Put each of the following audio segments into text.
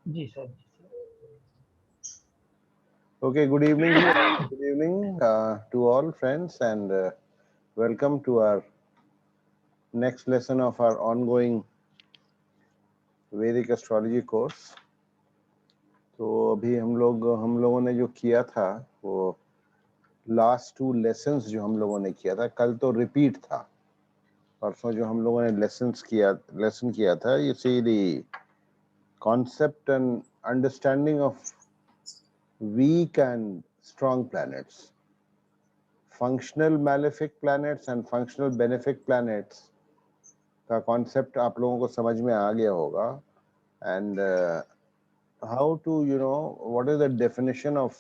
जी sir, जी sir. Okay, good evening. Good evening to all friends, and welcome to our next lesson of our ongoing Vedic astrology course. तो अभी हम लोगों ने जो किया था वो लास्ट 2 लेसन्स जो हम लोगों ने किया था, कल तो रिपीट था। परसों जो हम लोगों ने लेसन किया था, you see the concept and understanding of weak and strong planets. Functional malefic planets and functional benefic planets का कॉन्सेप्ट आप लोगों को समझ में आ गया होगा and how to what is the definition of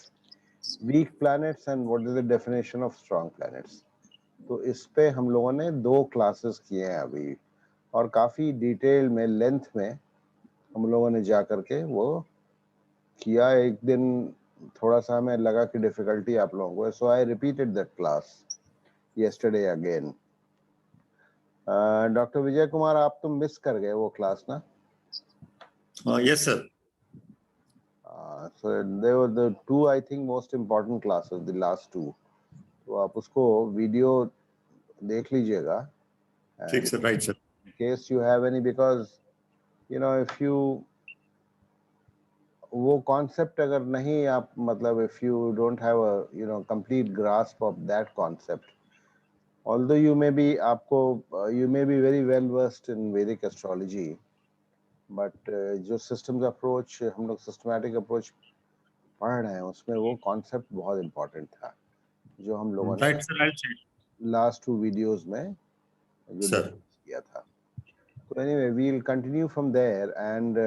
weak planets and what is the definition of strong planets. तो इस पे हम लोगों ने 2 क्लासेस किए हैं अभी और काफ़ी डिटेल में लेंथ में हम लोगों ने जा करके वो किया। एक दिन थोड़ा सा हमें लगा कि डिफ़िकल्टी आप लोगों को है, so I repeated that class yesterday again. Doctor Vijay Kumar, आप तो मिस कर गए वो क्लास ना? Yes, sir. So they were the 2 I think most important classes, the last 2. तो आप उसको वीडियो देख लीजिएगा। ठीक sir, right sir. In case you have any, because if you वो concept अगर नहीं आप मतलब if you don't have a complete grasp of that concept, although you may be very well versed in Vedic astrology, but जो systems approach हम लोग systematic approach पढ़ रहे हैं उसमें वो कॉन्सेप्ट बहुत इम्पोर्टेंट था जो हम लोगों ने Right sir, I'll check. Last 2 videos में जो Sir. डिस्कस किया था। तो anyway we will continue from there and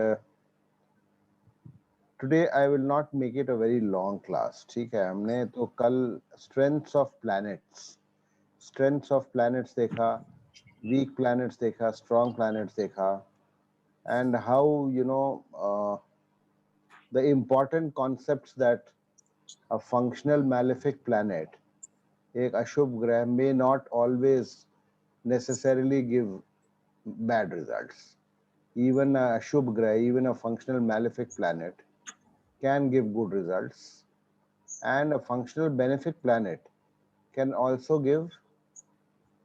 today I will not make it a very long class. ठीक है, हमने तो कल स्ट्रेंथ्स ऑफ प्लैनेट्स देखा, वीक प्लैनेट्स देखा, स्ट्रॉन्ग प्लैनेट्स देखा and how the important concepts that a functional malefic planet, एक अशुभ ग्रह, may not always necessarily give bad results. Even a Ashubh Graha, even a functional malefic planet can give good results, and a functional benefic planet can also give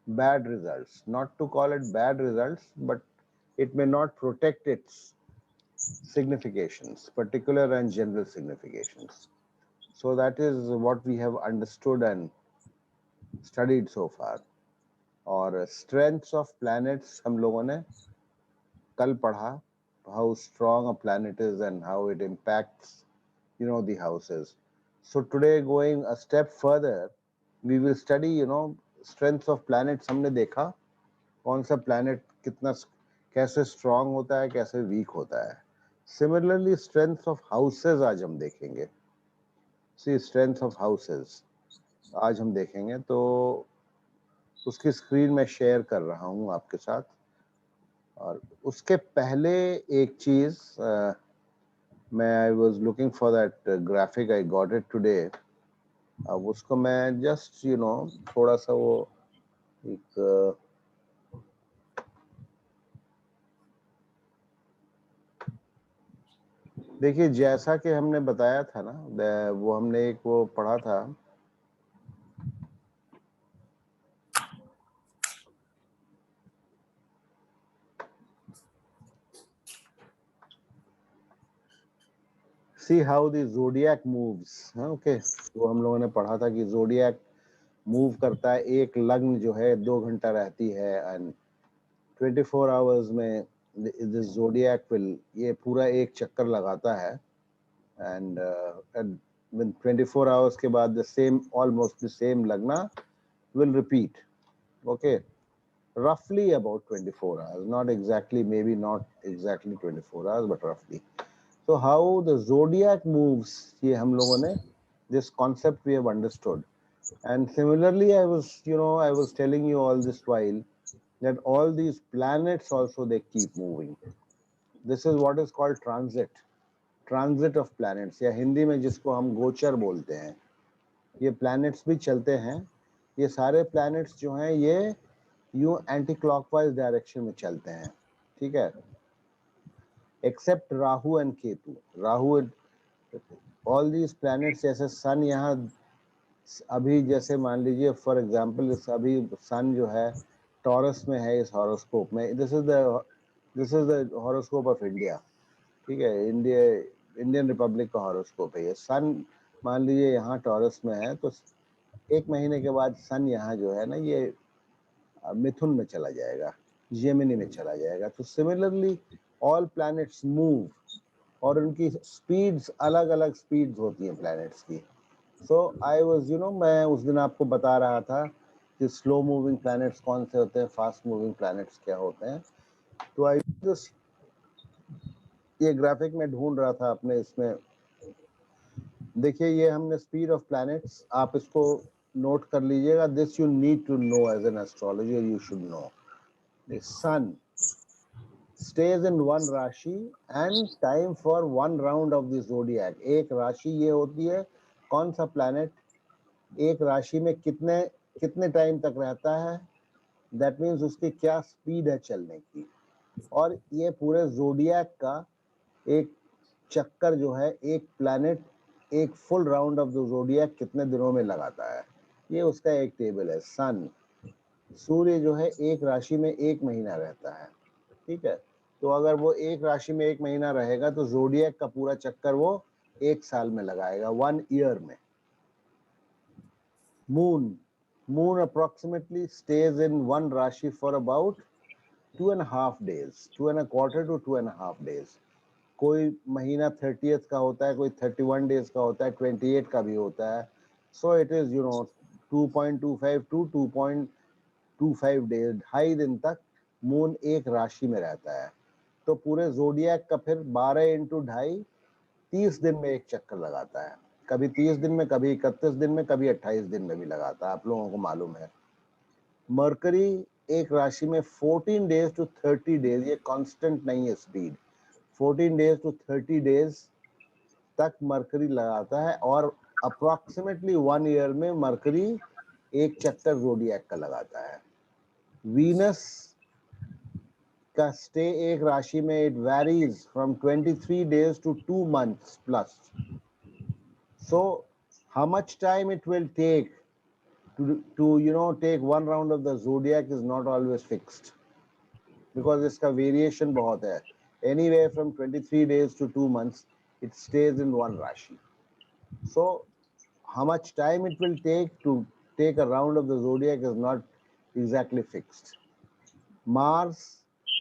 bad results. Not to call it bad results, but it may not protect its significations, particular and general significations. So that is what we have understood and studied so far. और strengths of planets हम लोगों ने कल पढ़ा, how strong a planet is and how it impacts the houses. So today, going a step further, we will study strengths of planets. हमने देखा कौन सा planet कितना कैसे strong होता है, कैसे weak होता है. Similarly, strengths of houses आज हम देखेंगे. See, strengths of houses आज हम देखेंगे, तो उसकी स्क्रीन में शेयर कर रहा हूँ आपके साथ। और उसके पहले एक चीज मैं I was looking for that graphic, I got it today. अब उसको मैं जस्ट थोड़ा सा वो एक देखिए, जैसा कि हमने बताया था ना, वो हमने एक वो पढ़ा था see how the zodiac moves. Okay, वो हम लोगों ने पढ़ा था कि ज़ोडिएक मूव करता है, एक लग्न जो है 2 घंटा रहती है एंड 24 आवर्स में दिस ज़ोडिएक विल, ये पूरा एक चक्कर लगाता है and when 24 hours के बाद almost the same lagna will repeat. Okay, roughly about 24 hours, not exactly, maybe not exactly 24 hours, but roughly. So how the zodiac moves, ये हम लोगों ने this concept we have understood. And similarly, I was telling you all this while that all these planets also, they keep moving. This is what is called transit of planets, या हिंदी में जिसको हम गोचर बोलते हैं। ये प्लैनेट्स भी चलते हैं, ये सारे प्लैनेट्स जो हैं ये यूं एंटी क्लॉकवाइज डायरेक्शन में चलते हैं। ठीक है, except Rahu and Ketu. Rahu, all these planets जैसे sun यहाँ अभी जैसे मान लीजिए फॉर एग्जांपल अभी सन जो है टॉरस में है इस हॉरोस्कोप में, this is the horoscope of India, ठीक है, इंडियन रिपब्लिक का हॉरोस्कोप है ये। सन मान लीजिए यहाँ टॉरस में है, तो एक महीने के बाद सन यहाँ जो है ना ये मिथुन में चला जाएगा, जेमिनी में चला जाएगा। तो सिमिलरली ऑल प्लैनेट्स मूव और उनकी स्पीड्स अलग अलग स्पीड्स होती हैं प्लैनेट्स की। सो आई वाज मैं उस दिन आपको बता रहा था कि स्लो मूविंग प्लैनेट्स कौन से होते हैं, फास्ट मूविंग प्लैनेट्स क्या होते हैं। तो आई जस्ट ये ग्राफिक में ढूंढ रहा था अपने इसमें, देखिए ये हमने स्पीड ऑफ प्लैनेट्स, आप इसको नोट कर लीजिएगा, this you need to know as an astrologer, you should know. The sun stays in one राशि and time for one round of the zodiac। एक राशि ये होती है, कौन सा प्लैनेट एक राशि में कितने कितने टाइम तक रहता है, दैट मीन्स उसकी क्या स्पीड है चलने की। और ये पूरे जोडियक का एक चक्कर जो है, एक प्लैनेट एक full round of the zodiac कितने दिनों में लगाता है, ये उसका एक टेबल है। सन, सूर्य जो है एक राशि में एक महीना रहता है, ठीक है, तो अगर वो एक राशि में एक महीना रहेगा तो जोडियक का पूरा चक्कर वो एक साल में लगाएगा, 1 ईयर में। Moon approximately stays in one राशि for about 2.5 days, 2.25 to 2.5 days। कोई महीना 30th का होता है, कोई 31 डेज का होता है, 28 का भी होता है। So it is 2.25 to 2.25 days, 2.5 दिन तक मून एक राशि में रहता है। तो पूरे जोडियक का फिर 12 इंटू 2.5 30 दिन में एक चक्कर लगाता है, कभी 30 दिन में, कभी 31 दिन में, कभी 28 दिन में भी लगाता है, आप लोगों को मालूम है। मरकरी एक राशि में 14 डेज टू 30 डेज, ये कांस्टेंट नहीं है स्पीड, 14 डेज टू 30 डेज तक मरकरी लगाता है। और अप्रोक्सीमेटली 1 ईयर में मरकरी एक चक्कर जोडियक का लगाता है। वीनस का स्टे एक राशि में, it varies from 23 days to 2 months plus. So how much time it will take to take one round of the zodiac is not always fixed, because इसका वेरिएशन बहुत है, anywhere from 23 days to 2 months it stays in one rashi। So how much time it will take to take a round of the zodiac is not exactly fixed। Mars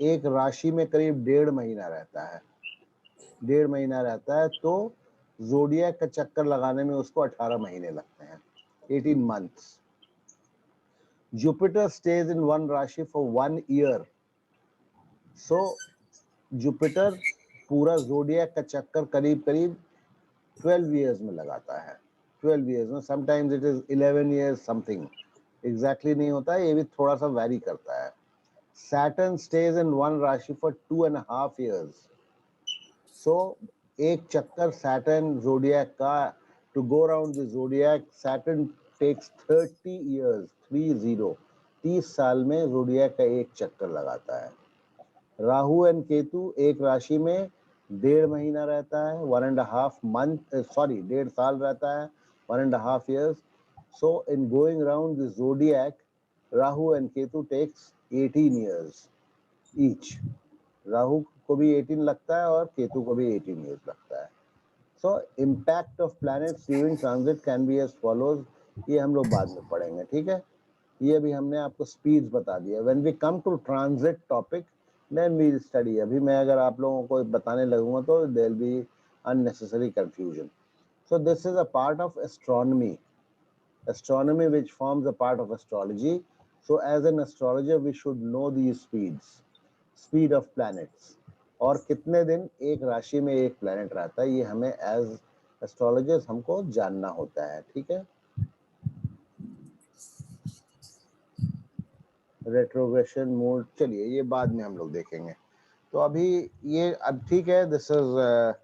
एक राशि में करीब 1.5 महीना रहता है, 1.5 महीना रहता है, तो जोडियक का चक्कर लगाने में उसको 18 महीने लगते हैं, 18 months। Jupiter stays in one राशि for 1 year। so जुपिटर पूरा जोडियक का चक्कर करीब करीब 12 years में लगाता है, 12 years में, sometimes it is 11 years something, exactly नहीं होता है, ये भी थोड़ा सा वैरी करता है। Saturn stays in one rashi for 2.5 years। So एक चक्कर सैटर्न जोडियक का, to go around the zodiac, Saturn takes 30 years, 30 साल में जोडियक का एक चक्कर लगाता है। राहु एंड केतु एक राशि में 1.5 महीना रहता है, 1.5 month, सॉरी 1.5 साल रहता है, 1.5 years। So in going around the zodiac, Rahu and Ketu takes 18 years each. Rahu को भी 18 लगता है और केतु को भी 18 years लगता है। So impact of planets during transit can be as follows, ये हम लोग बाद में पढ़ेंगे, ठीक है। ये भी हमने आपको स्पीड्स बता दिया। When we come to transit topic then we study. अभी मैं अगर आप लोगों को बताने लगूंगा तो there will be unnecessary confusion। So this is a part of astronomy, which forms a part of astrology। So as an astrologer we should know these speed of planets, और कितने दिन एक राशि में एक प्लैनेट रहता है, ये हमें एज एस्ट्रोलॉजर्स हमको जानना होता है, ठीक है। रेट्रोग्रेशन मोड, चलिए ये बाद में हम लोग देखेंगे। तो अभी ये अब ठीक है, this is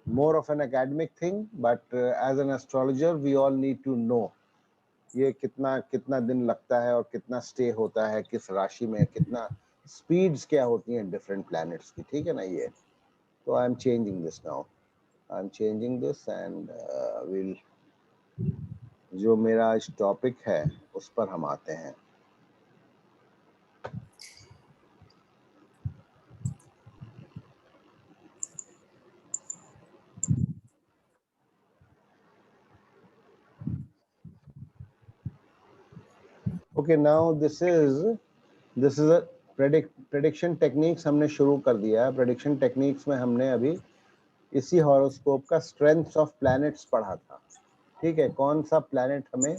more of an academic thing, but as an astrologer we all need to know ये कितना दिन लगता है और कितना स्टे होता है किस राशि में, कितना स्पीड्स क्या होती हैं डिफरेंट प्लैनेट्स की, ठीक है ना। ये तो I am changing this now, I am changing this and will, जो मेरा आज टॉपिक है उस पर हम आते हैं। Okay, now this is a prediction techniques हमने शुरू कर दिया है। प्रेडिक्शन टेक्निक्स में हमने अभी इसी हॉरोस्कोप का स्ट्रेंथ्स ऑफ प्लैनेट्स पढ़ा था। ठीक है, कौन सा प्लैनेट हमें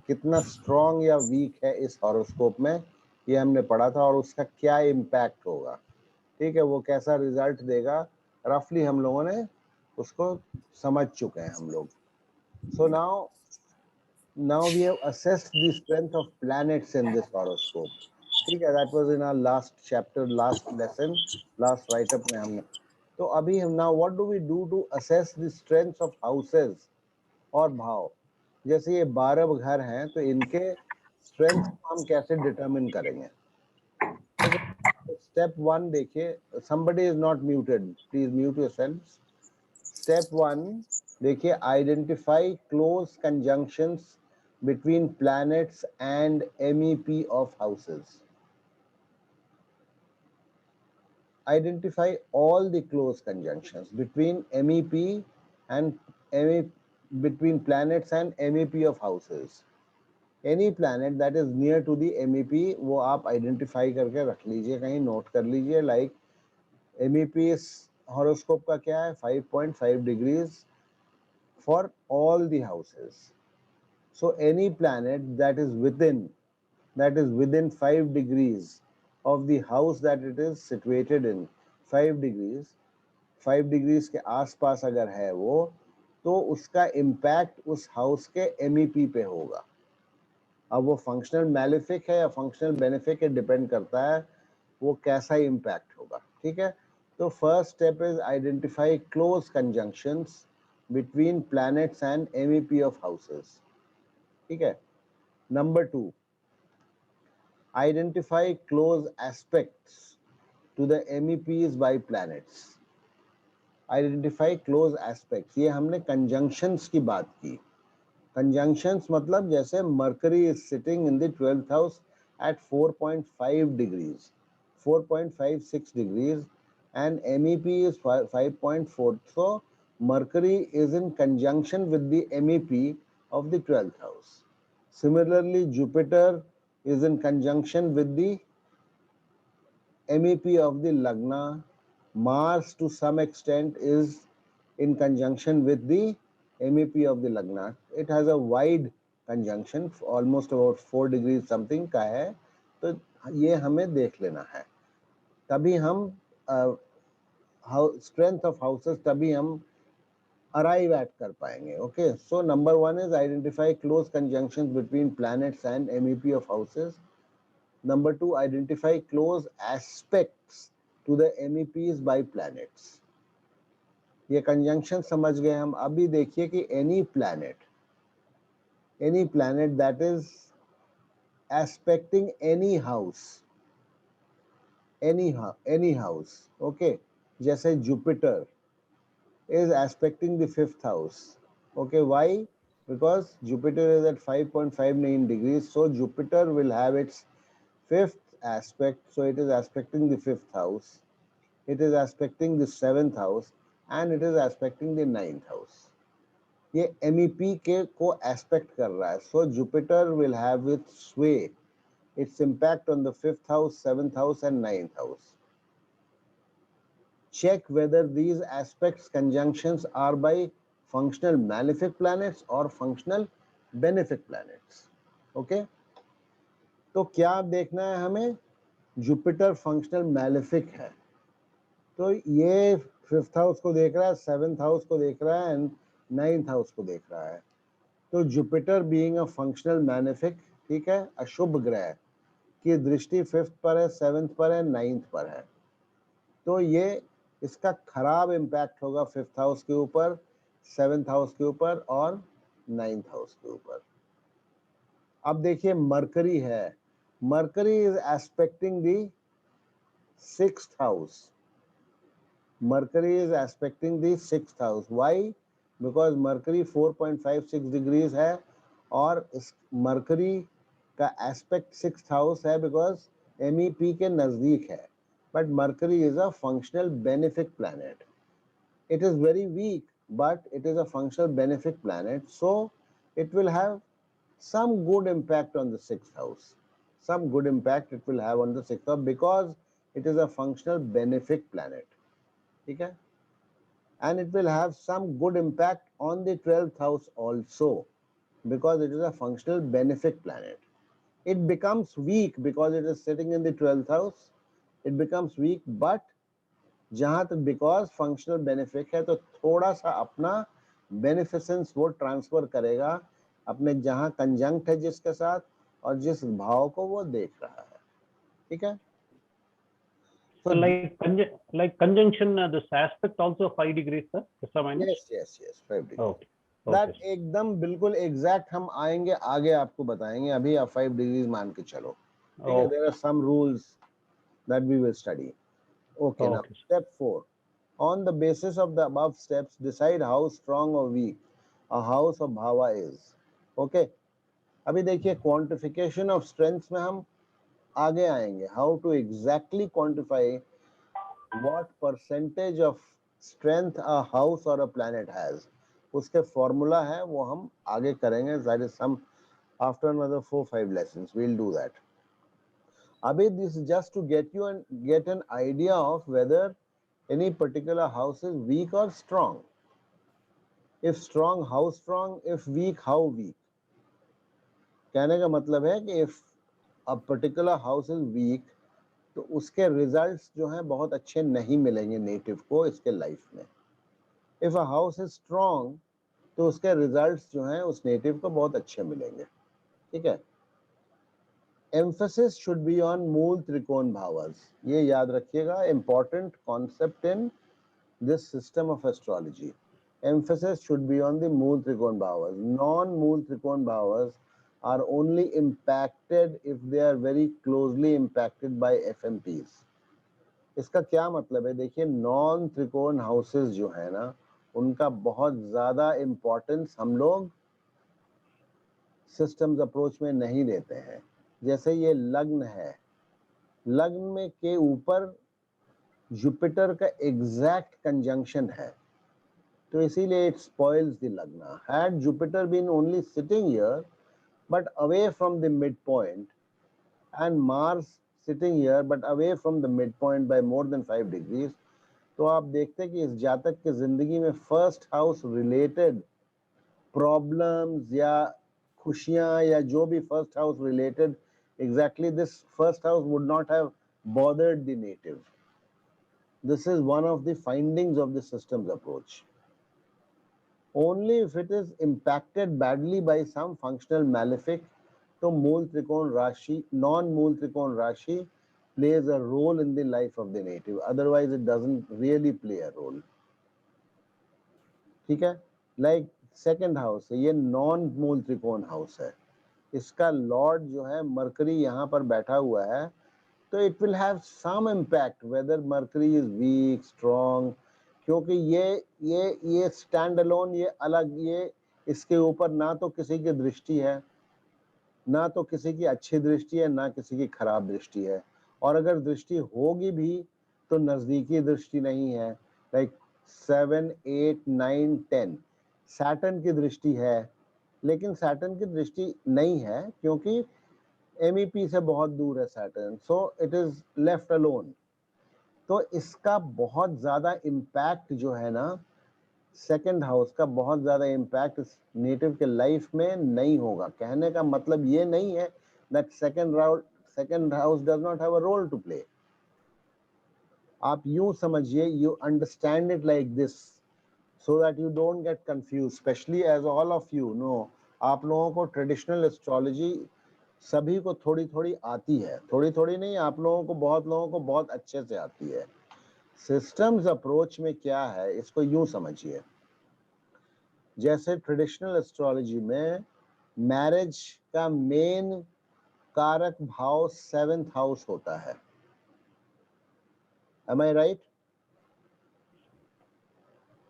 कितना स्ट्रॉन्ग या वीक है इस हॉरोस्कोप में, ये हमने पढ़ा था, और उसका क्या इम्पैक्ट होगा। ठीक है, वो कैसा रिजल्ट देगा, रफली हम लोगों ने उसको समझ चुके हैं हम लोग। सो now we have assessed the strength of planets in this horoscope. ठीक है, that was in our last chapter, last lesson, last write up में हमने। तो अभी हम now what do we do to assess the strengths of houses और भाव। जैसे ये 12 घर हैं, तो इनके स्ट्रेंथ को हम कैसे डिटरमिन करेंगे। ठीक है, स्टेप 1 देखिए, somebody is not muted, please mute yourselves. Step 1 देखिए, identify close conjunctions between planets and MEP of houses. Identify all the close conjunctions between MEP and MEP, between planets and MEP of houses. Any planet that is near to the MEP, वो आप identify करके रख लीजिए, कहीं note कर लीजिए। Like MEP इस horoscope का क्या है, 5.5 degrees for all the houses. So any planet that is within 5 degrees of the house that it is situated in, 5 degrees के आसपास अगर है वो, तो उसका इम्पैक्ट उस हाउस के MEP पे होगा। अब वो फंक्शनल मैलिफिक है या फंक्शनल बेनिफिक है, डिपेंड करता है वो कैसा इम्पैक्ट होगा। ठीक है, तो first step is identify close conjunctions between planets and MEP of houses. ठीक है, number 2, identify close aspects to the MEPs by planets. Identify close aspects, ये हमने conjunctions की बात की। Conjunctions मतलब जैसे Mercury is sitting in the 12th house at 4.5 degrees, 4.56 degrees, and MEP is 5.4. So Mercury is in conjunction with the MEP of the 12th house. Similarly, Jupiter is in conjunction with the MEP of the Lagna. Mars to some extent is in conjunction with the MEP of the Lagna. It has a wide conjunction, almost about 4 degrees something का है, तो ये हमें देख लेना है। तभी हम strength of houses तभी हम arrive at कर पाएंगे। Okay, so number 1 is identify close conjunctions between planets and MEP of houses. Number 2, identify close aspects to the MEPs by planets. ये conjunction समझ गए हम। अभी देखिए कि any planet that is aspecting any house, okay, जैसे Jupiter is aspecting the 5th house. Okay, why? Because Jupiter is at 5.59 degrees, so Jupiter will have its 5th aspect, so it is aspecting the 5th house, it is aspecting the 7th house, and it is aspecting the 9th house. ये MEP के को aspect कर रहा है, so Jupiter will have its sway, its impact on the 5th house, 7th house, and 9th house. Check whether these aspects conjunctions are by functional malefic planets or functional benefic planets. Okay, तो क्या देखना है हमें, Jupiter functional malefic है, तो ये 5th house को देख रहा है, 7th हाउस को देख रहा है, एंड 9th हाउस को देख रहा है। तो Jupiter being a functional malefic, ठीक है, अशुभ ग्रह की दृष्टि 5th पर है, 7th पर है, 9th पर है, तो ये इसका खराब इम्पैक्ट होगा 5th हाउस के ऊपर, 7th हाउस के ऊपर और 9th हाउस के ऊपर। अब देखिए मरकरी है, mercury is expecting the 6th house, Mercury is aspecting the 6th house. Why? Because Mercury 4.56 degrees है और इस Mercury का aspect 6th house है because MEP के नजदीक है. But Mercury is a functional benefic planet. It is very weak, but it is a functional benefic planet, so it will have some good impact on the 6th house. Some good impact it will have on the 6th house because it is a functional benefic planet. Okay? And it will have some good impact on the 12th house also because it is a functional benefic planet. It becomes weak because it is sitting in the 12th house. It becomes weak, but जहां तक because functional benefic है तो थोड़ा सा अपना beneficence वो transfer करेगा अपने जहां कंजंक्ट है जिसके साथ और जिस भाव को वो देख रहा है. ठीक है. So like conjunction, this aspect also 5 degrees, sir. Yes or minus? Yes, 5 degrees. Okay. That एकदम बिल्कुल एग्जैक्ट हम आएंगे आगे आपको बताएंगे. अभी आप 5 डिग्रीज मान के चलो. ठीक है. There are some rules that we will study. Okay, now step 4. On the basis of the above steps, decide how strong or weak a house of bhava is. Okay. अभी देखिए quantification of strengths में हम आगे आएंगे. How to exactly quantify what percentage of strength a house or a planet has. उसके formula है वो हम आगे करेंगे. That is some after another 4-5 lessons. We'll do that. Abhi, this is just to get an idea of whether any particular house is weak or strong. If strong, how strong? If weak, how weak? कहने का मतलब है कि if a particular house is weak, तो उसके results जो हैं बहुत अच्छे नहीं मिलेंगे native को इसके life में. If a house is strong, तो उसके results जो हैं उस native को बहुत अच्छे मिलेंगे. ठीक है. Emphasis should be on मूल त्रिकोण भावास. ये याद रखिएगा, important concept in this system of astrology. Emphasis should be on the मूल त्रिकोण भावास. Non-मूल त्रिकोण भावास are only impacted if they are very closely impacted by FMPs. इसका क्या मतलब है? देखिए, non त्रिकोण houses जो है ना, उनका बहुत ज्यादा importance हम लोग systems approach में नहीं देते हैं. जैसे ये लग्न है, लग्न में के ऊपर जुपिटर का एग्जैक्ट कंजंक्शन है, तो इसीलिए it spoils the lagna. Had Jupiter been only sitting here but away from the mid point and Mars sitting here but away from the mid point by more than 5 degrees, तो आप देखते हैं कि इस जातक के जिंदगी में फर्स्ट हाउस रिलेटेड प्रॉब्लम्स या खुशियां या जो भी first house related, exactly this first house would not have bothered the native. This is one of the findings of the systems approach. Only if it is impacted badly by some functional malefic, तो मूल त्रिकोण राशि, non-मूल त्रिकोण राशि plays a role in the life of the native. Otherwise, it doesn't really play a role. ठीक है. Like second house है, ये non-मूल त्रिकोण house है. इसका लॉर्ड जो है मरकरी यहाँ पर बैठा हुआ है, तो it will have some impact whether Mercury is weak strong, क्योंकि ये स्टैंड अलोन, ये अलग, ये इसके ऊपर ना तो किसी की दृष्टि है, ना तो किसी की अच्छी दृष्टि है, ना किसी की खराब दृष्टि है. और अगर दृष्टि होगी भी तो नजदीकी दृष्टि नहीं है. लाइक 7, 8, 9, 10 सैटर्न की दृष्टि है, लेकिन सैटर्न की दृष्टि नहीं है क्योंकि MEP से बहुत दूर है Saturn, so it is left alone. तो इसका बहुत ज्यादा इम्पैक्ट जो है ना, सेकंड हाउस का बहुत ज्यादा इम्पैक्ट इस नेटिव के लाइफ में नहीं होगा. कहने का मतलब ये नहीं है that second house does not have a role to play. आप यूं समझिए, you understand it like this so that you don't get confused, especially as all of you know, आप लोगों को ट्रेडिशनल एस्ट्रोलॉजी सभी को थोड़ी थोड़ी आती है, थोड़ी थोड़ी नहीं, आप लोगों को, बहुत लोगों को बहुत अच्छे से आती है. सिस्टम्स अप्रोच में क्या है, इसको यूं समझिए, जैसे ट्रेडिशनल एस्ट्रोलॉजी में मैरिज का मेन कारक भाव 7th हाउस होता है. Am I right?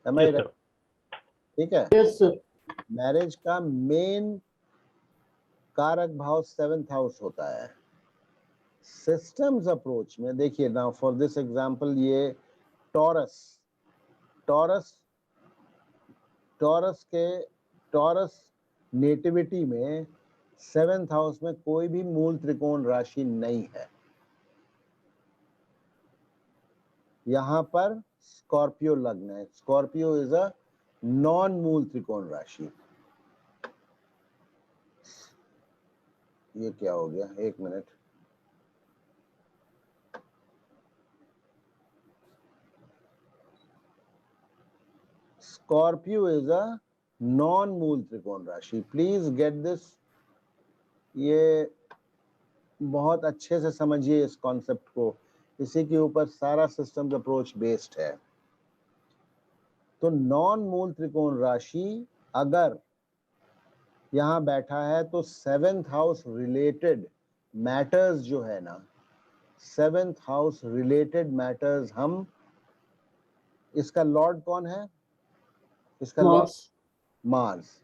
Am I Yes, right? sir. ठीक है, Yes, sir. मैरिज का मेन कारक भाव 7th हाउस होता है। सिस्टम्स अप्रोच में देखिए ना, फॉर दिस एग्जांपल ये टॉरस टॉरस नेटिविटी में 7th हाउस में कोई भी मूल त्रिकोण राशि नहीं है। यहां पर स्कॉर्पियो लग्न है। Scorpio is a non mool त्रिकोण राशि। ये क्या हो गया, एक minute, Scorpio is a non mool त्रिकोण राशि। प्लीज गेट दिस, ये बहुत अच्छे से समझिए इस कॉन्सेप्ट को, इसी के ऊपर सारा सिस्टम्स अप्रोच बेस्ड है। तो नॉन मूल त्रिकोण राशि अगर यहां बैठा है तो 7th हाउस रिलेटेड मैटर्स जो है ना, 7th हाउस रिलेटेड मैटर्स, हम इसका लॉर्ड कौन है, इसका Lord Mars. Mars.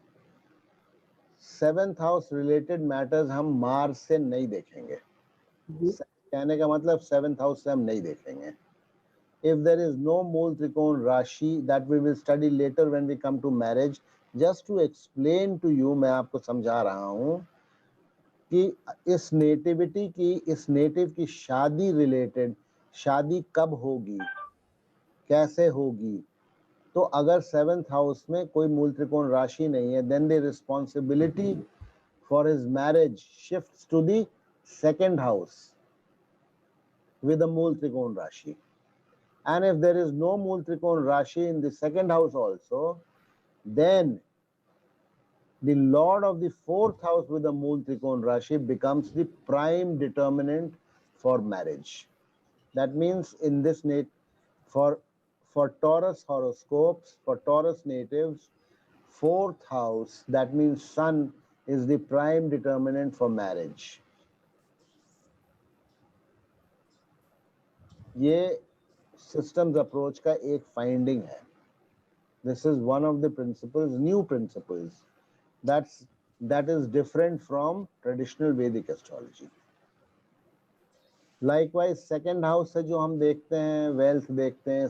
7th house related matters हम मार्स से नहीं देखेंगे। कहने का मतलब 7th हाउस से हम नहीं देखेंगे। If there is no मूल त्रिकोण राशि, that we will study later when we come to marriage, just to explain to you, मैं आपको समझा रहा हूं कि इस नेटिविटी की, इस नेटिव की शादी रिलेटेड, शादी कब होगी, कैसे होगी। तो अगर 7th हाउस में कोई मूल त्रिकोण राशि नहीं है, then the responsibility for his marriage shifts to the 2nd house with a मूल त्रिकोण राशि। And if there is no मूल त्रिकोण राशि in the 2nd house also, then the lord of the 4th house with a मूल त्रिकोण राशि becomes the prime determinant for marriage. That means in this for Taurus horoscopes, for Taurus natives, 4th house, that means sun, is the prime determinant for marriage. ये systems approach का एक finding है। This is one of the principles, new principles, that is different from traditional Vedic astrology. Likewise, 2nd house से जो हम देखते हैं, wealth देखते हैं,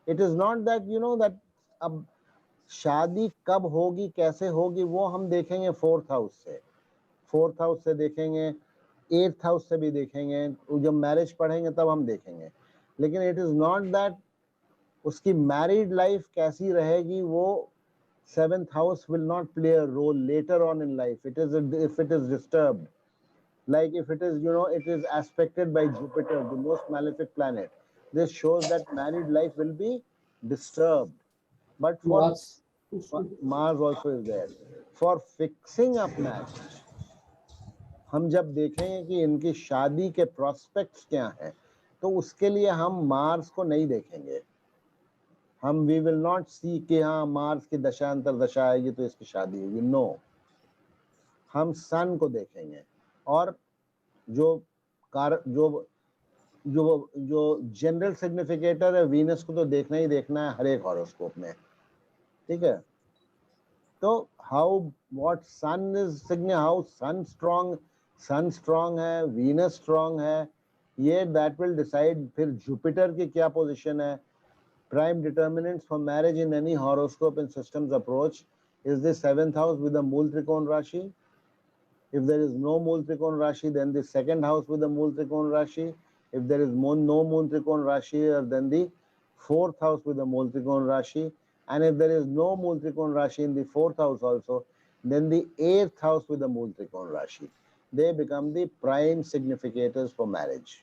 it is not that you know that अब शादी कब होगी, कैसे होगी, वो हम देखेंगे 4th हाउस से, 4th हाउस से देखेंगे, 8th हाउस से भी देखेंगे, जब मैरिज पढ़ेंगे तब हम देखेंगे। लेकिन इट इज नॉट दैट उसकी मैरिड लाइफ कैसी रहेगी, वो 7th house will not play a role later on in life. It is if it is disturbed, like if it is, you know, it is aspected by Jupiter, the most malefic planet, this shows that married life will be disturbed. But for Mars. Mars also is there. For fixing up marriage, हम जब देखेंगे कि इनकी शादी के prospects क्या हैं, तो उसके लिए हम मार्स को नहीं देखेंगे। हम वी विल नॉट सी कि हाँ मार्स की दशा अंतर दशा आएगी तो इसकी शादी होगी, नो। हम सन को देखेंगे, और जो जनरल सिग्निफिकेटर है वीनस को तो देखना ही देखना है हर एक हॉरोस्कोप में, ठीक है। तो how what sun is sign, how sun strong है, वीनस स्ट्रॉन्ग है, ये दैट विल डिसाइड। फिर जुपिटर की क्या पोजीशन है। Prime determinants for marriage in any horoscope and systems approach is the 7th house with a Mool Trikon Rashi. If there is no Mool Trikon Rashi, then the 2nd house with a Mool Trikon Rashi. If there is no Mool Trikon Rashi, then the 4th house with a Mool Trikon Rashi. And if there is no Mool Trikon Rashi in the 4th house also, then the 8th house with a Mool Trikon Rashi. They become the prime significators for marriage.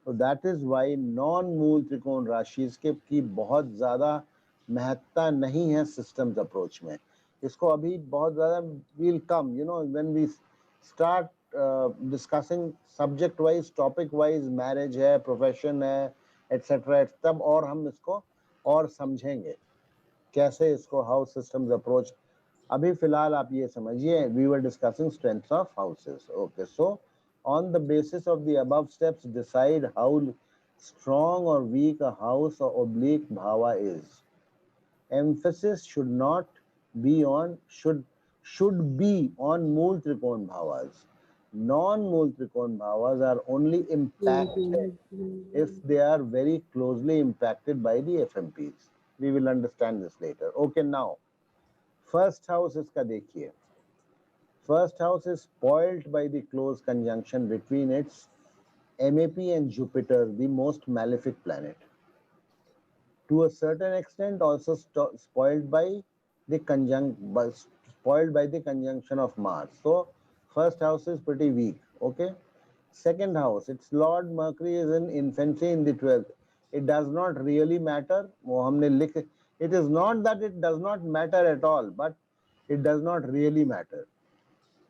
तो that is why non mool त्रिकोण राशि की बहुत ज़्यादा महत्ता नहीं है systems approach में। इसको अभी बहुत ज़्यादा will come, you know, when we start discussing subject wise, topic wise, marriage है, प्रोफेशन है, एटसेट्रा, तब और हम इसको और समझेंगे कैसे इसको हाउस सिस्टम्स अप्रोच। अभी फिलहाल आप ये समझिए, we were discussing strengths of houses. Okay, so on the basis of the above steps, decide how strong or weak a house or oblique bhava is. emphasis should not be on should be on mool trikon bhavas. Non-mool trikon bhavas are only impacted if they are very closely impacted by the FMPs. We will understand this later. Okay, now first house iska dekhiye. First house is spoilt by the close conjunction between its MAP and Jupiter, the most malefic planet. To a certain extent, also spoiled by the conjunction of Mars. So first house is pretty weak. Okay. Second house, its Lord Mercury is in infancy in the 12th. It does not really matter. It is not that it does not matter at all, but it does not really matter.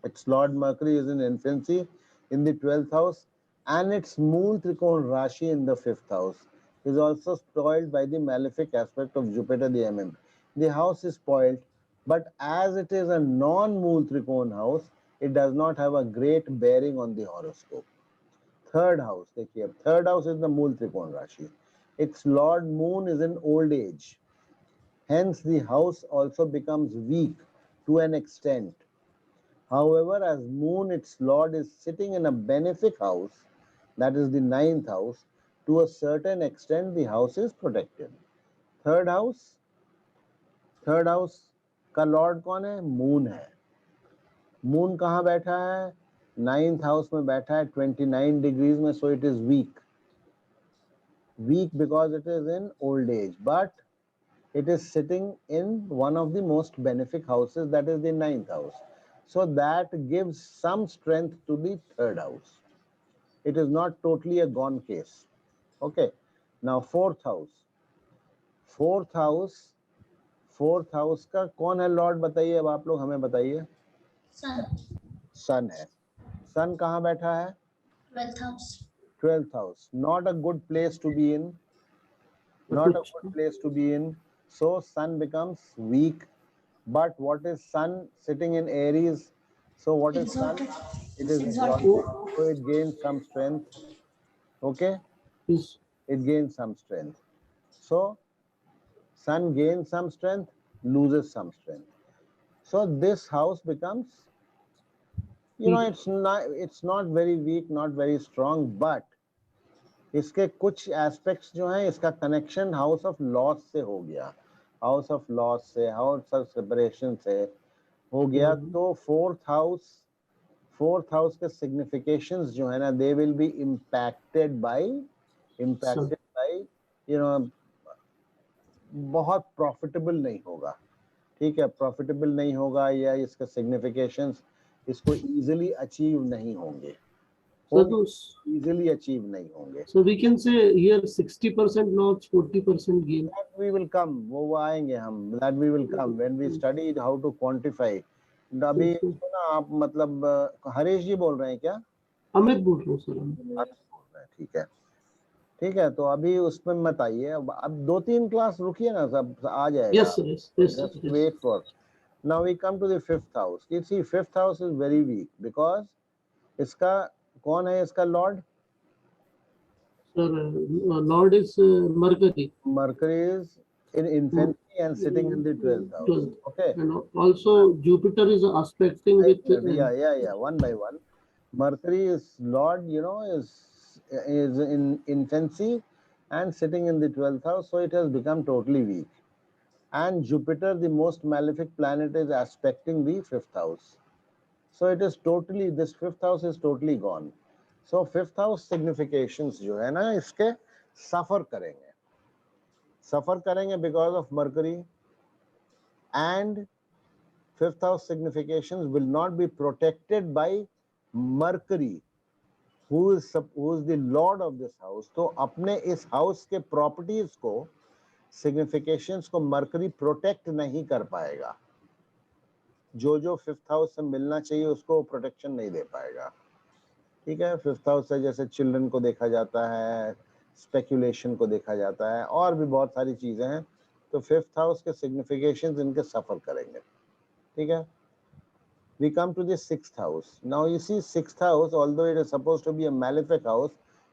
Its Lord Mercury is in infancy in the 12th house, and its Mool Trikon Rashi in the 5th house is also spoiled by the malefic aspect of Jupiter, the MM. The house is spoiled, but as it is a non-Mool Trikon house, it does not have a great bearing on the horoscope. Third house, देखिए, third house is the Mool Trikon Rashi. Its Lord Moon is in old age. Hence, the house also becomes weak to an extent. However, as Moon, its Lord, is sitting in a benefic house, that is the 9th house, to a certain extent the house is protected. Third house का Lord कौन है? Moon है. Moon कहाँ बैठा है? 9th house में बैठा है 29 degrees में, so it is weak. Weak because it is in old age, but it is sitting in one of the most benefic houses, that is the 9th house. So that gives some strength to the third house. It is not totally a gone case. Okay. Now fourth house. Fourth house का कौन है Lord बताइए, अब आप लोग हमें बताइए. सन है. सन कहाँ बैठा है? 12th house. 12th house. Not a good place to be in. Not a good place to be in. So sun becomes weak. But what is sun sitting in Aries? So what is sun? It is exalted. So it gains some strength. Okay? Yes. It gains some strength. So sun gains some strength, loses some strength. So this house becomes, it's not very weak, not very strong, but इसके कुछ aspects जो हैं, इसका connection house of loss से हो गया, house of loss से, house of separation से हो गया. तो फोर्थ हाउस के सिग्निफिकेशंस जो है ना, they will be impacted by बहुत प्रॉफिटेबल नहीं होगा. ठीक है, प्रॉफिटेबल नहीं होगा, या इसका सिग्निफिकेशंस इसको इजीली अचीव नहीं होंगे, easily achieve नहीं होंगे. So we can say here 60% loss, 40% gain. That we will come, वो आएंगे हम. That we will come when we study how to quantify. अभी ना आप मतलब हरीश जी बोल रहे हैं क्या? अमित बोल रहा हूँ सर. ठीक है. तो अभी उसमें मत आइए, अब 2-3 क्लास रुकिए ना, सब आ जाएगा. Yes sir. Yes. Just wait for. Now we come to the 5th house. You see, 5th house is very weak because इसका कौन है इसका Lord? Sir, Lord is Mercury. Mercury is in infancy and sitting in the 12th house. Okay. And also Jupiter is aspecting with. Yeah. One by one. Mercury is Lord, is in infancy and sitting in the 12th house, so it has become totally weak. And Jupiter, the most malefic planet, is aspecting the 5th house. So it is totally, this 5th house is totally gone. So 5th house significations जो है ना, इसके suffer करेंगे because of Mercury, and 5th house significations will not be protected by Mercury, who is the lord of this house. तो अपने इस house के properties को, significations को Mercury protect नहीं कर पाएगा. जो 5th house से मिलना चाहिए उसको प्रोटेक्शन नहीं दे पाएगा. ठीक है. 5th house से जैसे चिल्ड्रन को देखा जाता है, स्पेकुलेशन को देखा जाता है, और भी बहुत सारी चीजें हैं. तो 5th house के सिग्निफिकेशंस इनके सफर करेंगे. ठीक है. We come to the 6th house. Now you see 6th house, although it is supposed to be a malefic house,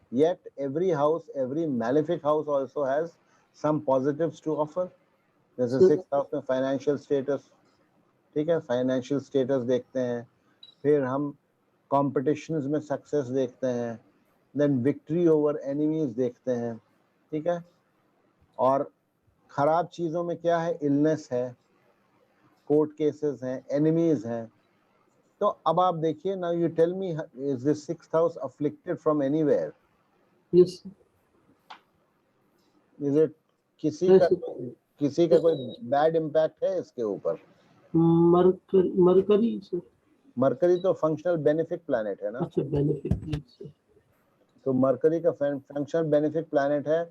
yet every malefic house also has some positives to offer. जैसे Sir. 6th house में financial status, ठीक है, financial status देखते हैं, फिर हम competitions में success देखते हैं, देन विक्ट्री ओवर एनिमीज देखते हैं, ठीक है। और खराब चीजों में क्या है, इलनेस है, कोर्ट केसेस हैं, एनिमीज हैं। तो अब आप देखिए, now you tell me, is this 6th house afflicted from anywhere? Yes. Is it किसी Yes, का sir. किसी का कोई बैड इम्पैक्ट है इसके ऊपर? Mercury, sir. मरकरी तो फंक्शनल बेनिफिट प्लैनेट है ना, अच्छा, benefit. Yes, sir. तो मरकरी का फंक्शनल बेनिफिट प्लैनेट है,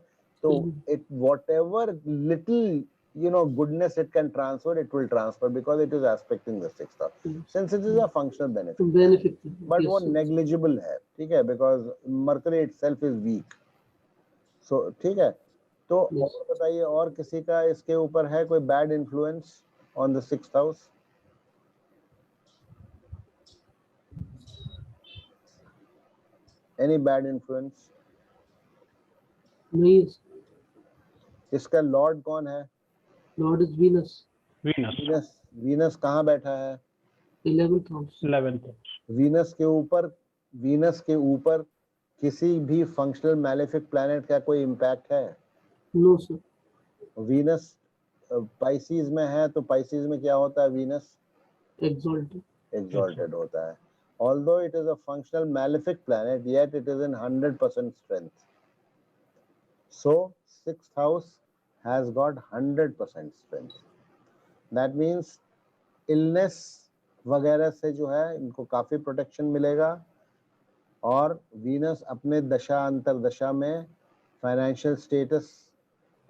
तो it whatever little goodness it can transfer, it will transfer because it is aspecting the 6th house, since it is a functional benefit, Benefit. but Yes, वो sir. negligible है, ठीक है, because Mercury itself is weak, so ठीक है। तो Yes. और बताइए, और किसी का इसके ऊपर है कोई bad influence on the 6th house? Any bad influence? नहीं, इसका लॉर्ड कौन है? Lord is Venus. Venus, Venus. Venus कहाँ बैठा है? 11th house. 11th. वीनस के ऊपर किसी भी फंक्शनल मैलेफिक प्लैनेट का कोई इम्पैक्ट है? No, sir. वीनस पाइसेस में है, तो पाइसेस में क्या होता है? Venus Exalted. exalted होता है। Although it is a functional malefic planet, yet it is in 100% strength. So 6th house has got 100% strength. That means illness वगैरह से जो है इनको काफी प्रोटेक्शन मिलेगा, और वीनस अपने दशा अंतर दशा में फाइनेंशियल स्टेटस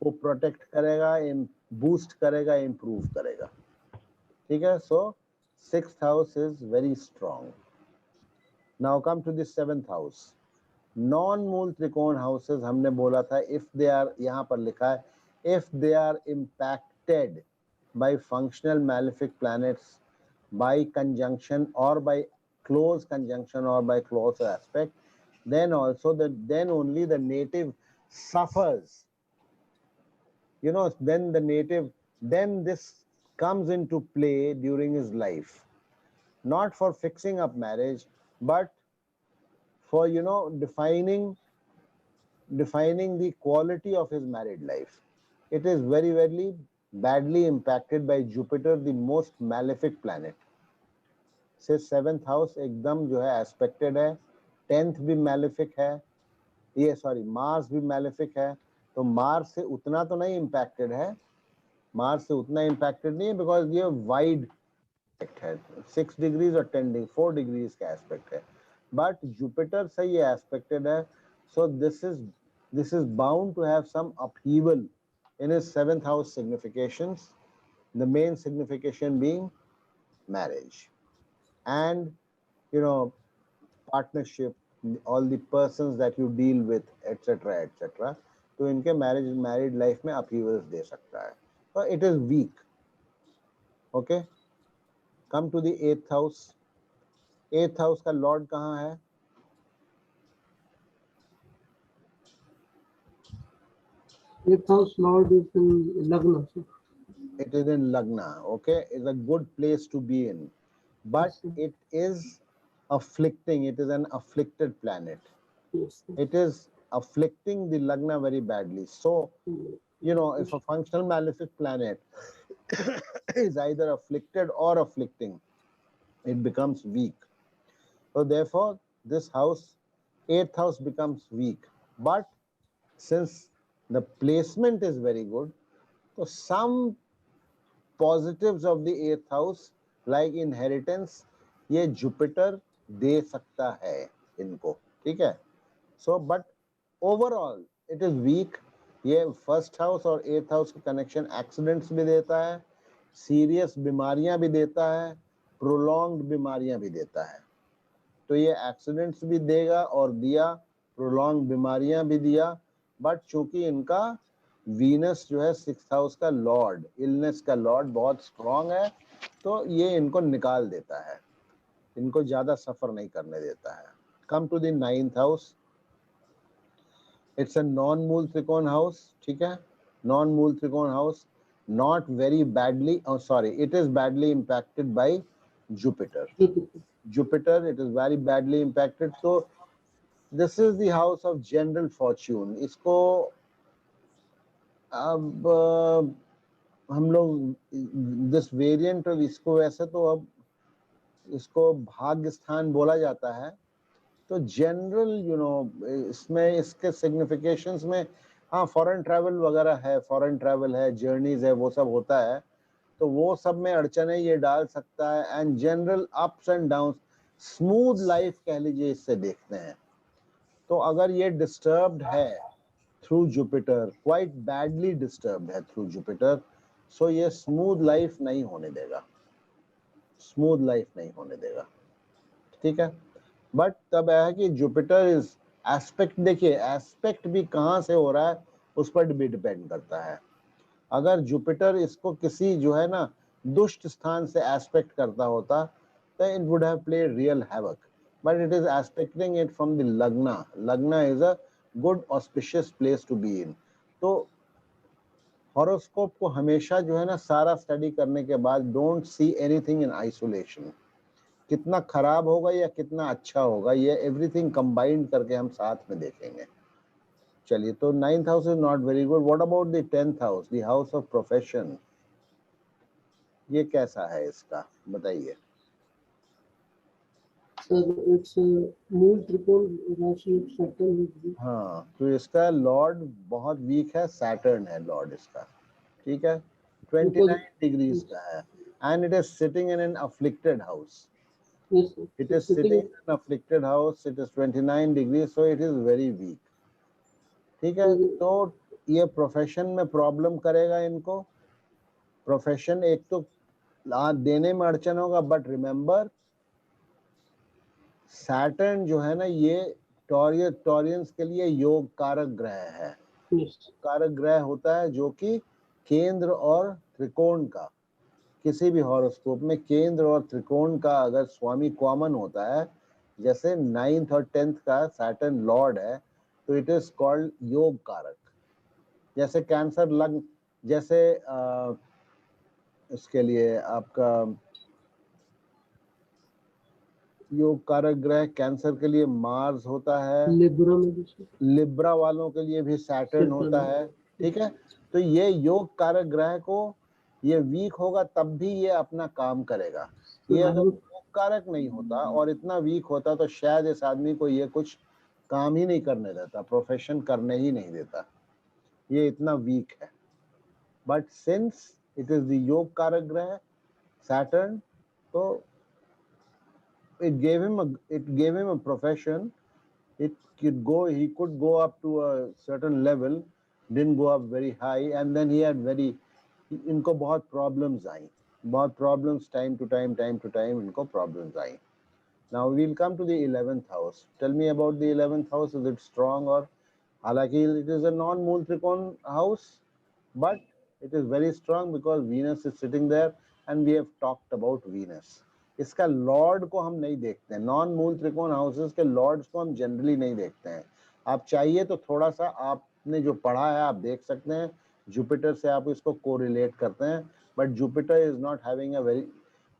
को प्रोटेक्ट करेगा, बूस्ट करेगा, इम्प्रूव करेगा, ठीक है। सो 6th house is very strong. Now come to the 7th house. Non mool त्रिकोण हाउसेस हमने बोला था, इफ दे आर, यहाँ पर लिखा है, if they are impacted by functional malefic planets by conjunction और बाय क्लोज कंजंक्शन और by close aspect, then also then only the native suffers, then this comes into play during his life, not for fixing up marriage, but for defining the quality of his married life. It is very, very badly impacted by Jupiter, the most malefic planet. से 7th house एकदम जो है expected है, 10th भी malefic है, ये sorry Mars भी malefic है, तो मार्स से उतना तो नहीं इम्पैक्टेड है, मार्स से उतना इम्पैक्टेड नहीं है, बिकॉज ये वाइड है, 6 डिग्रीज और 4 डिग्रीज का एस्पेक्ट है, बट जुपिटर से ये एस्पेक्टेड है, so this is bound to have some upheaval in his 7th house significations, the main signification being marriage and partnership, all the persons that you deal with, etc etc, तो इनके married life में upheavals दे सकता है, so it is weak. Okay, come to the 8th house. 8th house का lord कहाँ है? Eighth house Lord is in Lagna, sir. It is in Lagna. Okay, it's a good place to be in, but Yes, sir. it is afflicting. It is an afflicted planet. Yes, sir. It is afflicting the Lagna very badly. So, if a functional malefic planet is either afflicted or afflicting, it becomes weak. So therefore, this house, 8th house, becomes weak. But since the placement is very good, so some positives of the 8th house, like inheritance, ये Jupiter दे सकता है इनको, ठीक है। So, but overall, it is weak. ये 1st house और 8th house का connection accidents भी देता है, serious बीमारियां भी देता है, prolonged बीमारियां भी देता है। तो ये accidents भी देगा और दिया, prolonged बीमारियां भी दिया, but चूंकि इनका वीनस जो है 6th हाउस का लॉर्ड, इलनेस का लॉर्ड बहुत स्ट्रॉन्ग है, तो ये इनको निकाल देता है, इनको ज्यादा सफर नहीं करने देता है। Come to the 9th house. It's a non mool trikon house, ठीक है, non mool trikon house. not very badly, oh sorry, it is badly impacted by Jupiter. Jupiter, it is very badly impacted. So this is the house of general fortune. इसको अब हम लोग this variant of इसको वैसे तो अब इसको भाग्य स्थान बोला जाता है. तो जनरल यू नो इसमें इसके सिग्निफिकेशंस में हाँ फॉरेन ट्रैवल वगैरह है, फॉरेन ट्रैवल है, जर्नीज है, वो सब होता है. तो वो सब में अड़चने ये डाल सकता है. And general ups and down, smooth life कह लीजिए इससे देखते हैं. तो अगर ये डिस्टर्ब्ड है through Jupiter, quite badly disturbed है थ्रू जुपिटर, सो ये स्मूथ लाइफ नहीं होने देगा, स्मूथ लाइफ नहीं होने देगा. ठीक है. बट तब है कि जुपिटर इज एस्पेक्ट, देखिए एस्पेक्ट भी कहाँ से हो रहा है उस पर भी डिपेंड करता है. अगर जुपिटर इसको किसी जो है ना दुष्ट स्थान से एस्पेक्ट करता होता तो it would have played real havoc, but it is aspecting it from the lagna. Lagna is a good auspicious place to be in. तो हॉरोस्कोप को हमेशा जो है ना सारा स्टडी करने के बाद don't see anything in isolation. कितना खराब होगा या कितना अच्छा होगा ये एवरीथिंग कंबाइंड करके हम साथ में देखेंगे. चलिए, तो 9th house is not very good. What about the 10th house, the house of profession? ये कैसा है इसका बताइए. सर इट्स मूल त्रिकोण राशि ऑफ सैटर्न. हाँ, तो इसका लॉर्ड बहुत वीक है, सैटर्न है लॉर्ड इसका. ठीक है. 29 डिग्रीज का है and it is sitting in an afflicted house. It is sitting in an afflicted house. It is 29 degrees, so it is very weak. ठीक है. तो ये प्रोफेशन में प्रॉब्लम करेगा इनको. प्रोफेशन एक तो देने में अड़चन होगा, बट रिमेंबर सैटर्न जो है ना ये टॉरियंस के लिए योग कारक ग्रह है. कारक ग्रह होता है जो कि केंद्र और त्रिकोण का, किसी भी हॉरोस्कोप में केंद्र और त्रिकोण का अगर स्वामी कॉमन होता है, जैसे 9th और 10th का सैटर्न लॉर्ड है, तो इट इज कॉल्ड योग कारक. जैसे कैंसर लग्न, जैसे इसके लिए आपका योग कारक ग्रह कैंसर के लिए मार्स होता है. लिब्रा वालों के लिए भी सैटर्न होता है. ठीक है. तो ये योग कारक ग्रह को ये वीक होगा तब भी ये अपना काम करेगा. ये अगर योग कारक नहीं होता और इतना वीक होता तो शायद इस आदमी को ये कुछ काम ही नहीं करने देता, प्रोफेशन करने ही नहीं देता. ये इतना वीक है. But since it is the योग कारक ग्रह सैटर्न, तो it gave him a profession. He could go up to a certain level, didn't go up very high, and then he had इनको बहुत problems आई, बहुत problems time to time इनको problems I. Now we'll come to the 11th house. Tell me about the 11th house. Is it strong or? हालांकि it is a non-मूल त्रिकोण house, but it is very strong because Venus is sitting there, and we have talked about Venus. इसका Lord को हम नहीं देखते हैं. Non mool त्रिकोण houses के लॉर्ड्स को हम जनरली नहीं देखते हैं. आप चाहिए तो थोड़ा सा आपने जो पढ़ा है आप देख सकते हैं, जुपिटर से आप इसको कोरिलेट करते हैं, but Jupiter is not having a very,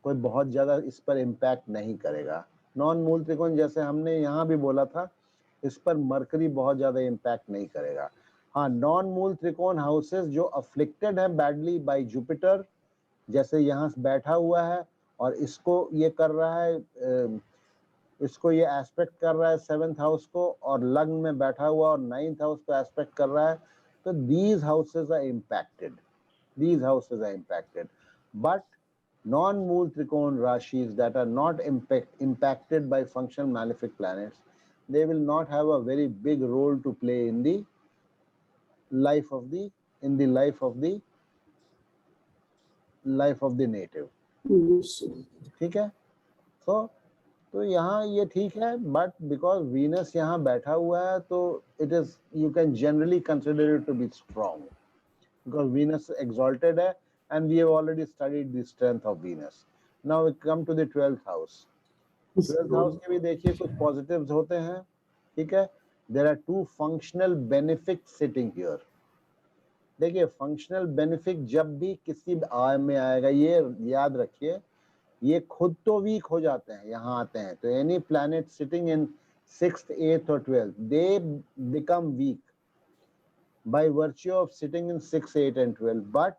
कोई बहुत ज़्यादा इस पर इम्पैक्ट नहीं करेगा. नॉन मूल त्रिकोण जैसे हमने यहाँ भी बोला था, इस पर मरकरी बहुत ज़्यादा इम्पैक्ट नहीं करेगा. हाँ, नॉन मूल त्रिकोण हाउसेस जो अफ्लिक्टेड है बैडली बाय जुपिटर, जैसे यहाँ बैठा हुआ है और इसको ये कर रहा है, इसको ये एस्पेक्ट कर रहा है 7th हाउस को, और लग्न में बैठा हुआ और 9th हाउस को एस्पेक्ट कर रहा है, तो these houses are impacted. These houses are impacted. But non-मूल त्रिकोण rashis that are not impacted by functional malefic planets, they will not have a very big role to play in the life of the native. ठीक है. तो यहाँ ये ठीक है, but because Venus यहाँ बैठा हुआ है तो it is, you can generally consider it to be strong because Venus exalted है, and we have already studied the strength of Venus. Now we come to the 12th house. 12th house के भी देखिए कुछ positives होते हैं. ठीक है. There are 2 functional benefits sitting here. देखिए फंक्शनल बेनिफिट जब भी किसी आय में आएगा, ये याद रखिए, ये खुद तो वीक हो जाते हैं, यहाँ आते हैं तो any planet sitting in 6th 8th और 12th they become weak by virtue of sitting in 6 8 and 12, but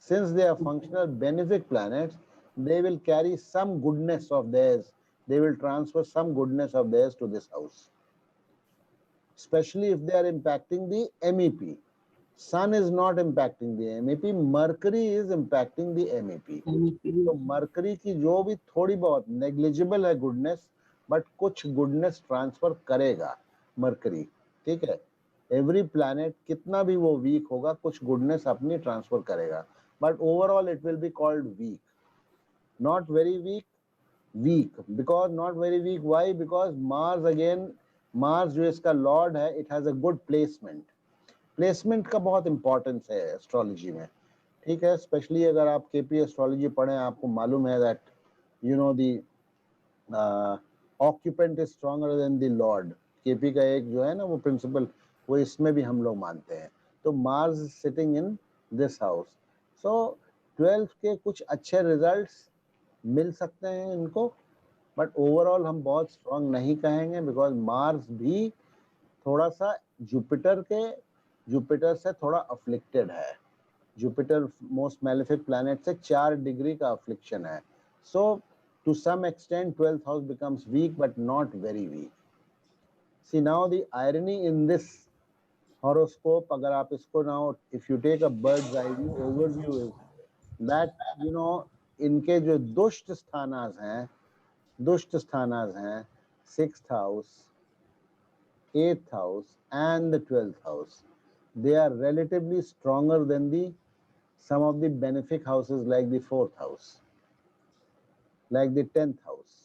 since they are functional benefic planets, they will carry some goodness of theirs, they will transfer some goodness of theirs to this house, especially if they are impacting the MEP. Sun is not impacting the MEP, Mercury is impacting the MEP. तो mercury की जो भी थोड़ी बहुत negligible है goodness, but कुछ goodness transfer करेगा mercury, ठीक है। एवरी प्लैनेट कितना भी वो वीक होगा, कुछ गुडनेस अपनी ट्रांसफर करेगा, but overall it will be called weak, not very weak, weak. Because not very weak, why? Because Mars again, Mars जो इसका लॉर्ड है, it has a good placement. Placement का बहुत इंपॉर्टेंस है एस्ट्रोलॉजी में, ठीक है। स्पेशली अगर आप केपी एस्ट्रोलॉजी पढ़ें, आपको मालूम है that you know the occupant is stronger than the Lord. KP का एक जो है ना वो प्रिंसिपल, वो इसमें भी हम लोग मानते हैं। तो Mars sitting in this house, so 12th के कुछ अच्छे रिजल्ट्स मिल सकते हैं इनको, बट ओवरऑल हम बहुत स्ट्रॉन्ग नहीं कहेंगे, बिकॉज मार्स भी थोड़ा सा जुपिटर से थोड़ा अफ्लिक्टेड है। जुपिटर मोस्ट मैलेफिक प्लैनेट से 4 डिग्री का अफ्लिक्शन है। So to some extent 12th house becomes weak, but not very weak. See now the irony in this horoscope, अगर आप इसको now if you take a bird's eye view overview, is that you know इनके जो दुष्ट स्थानास हैं, दुष्ट स्थानास हैं 6th house, 8th house and the 12th house, they are relatively stronger than the some of the benefic houses like the 4th house, like the 10th house.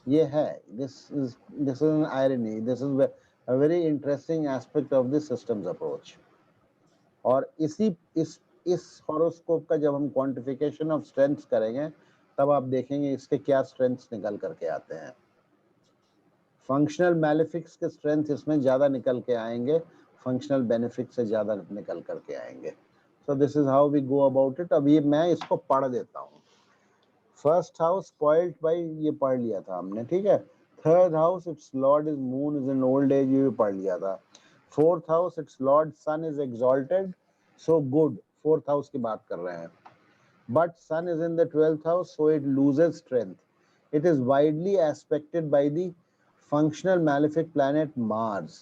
ये है, this is an irony, this is a very interesting aspect of the systems approach. और इस horoscope का जब हम quantification of strengths करेंगे, तब आप देखेंगे इसके क्या स्ट्रेंथ्स निकल करके आते हैं। फंक्शनल मैलेफिक्स के स्ट्रेंथ इसमें ज्यादा निकल के आएंगे, फंक्शनल बेनिफिट से ज्यादा निकल करके आएंगे। So this is how we go about it. अब ये मैं इसको पढ़ देता हूँ। फर्स्ट हाउस स्पॉइल्ड बाय, ये पढ़ लिया था हमने, ठीक है। Third house its lord is moon is in old age, ये भी पढ़ लिया था। Fourth house its lord sun is exalted, so good, fourth house की बात कर रहे हैं। But sun is in the 12th house, so it loses strength. It is widely aspected by the functional malefic planet Mars.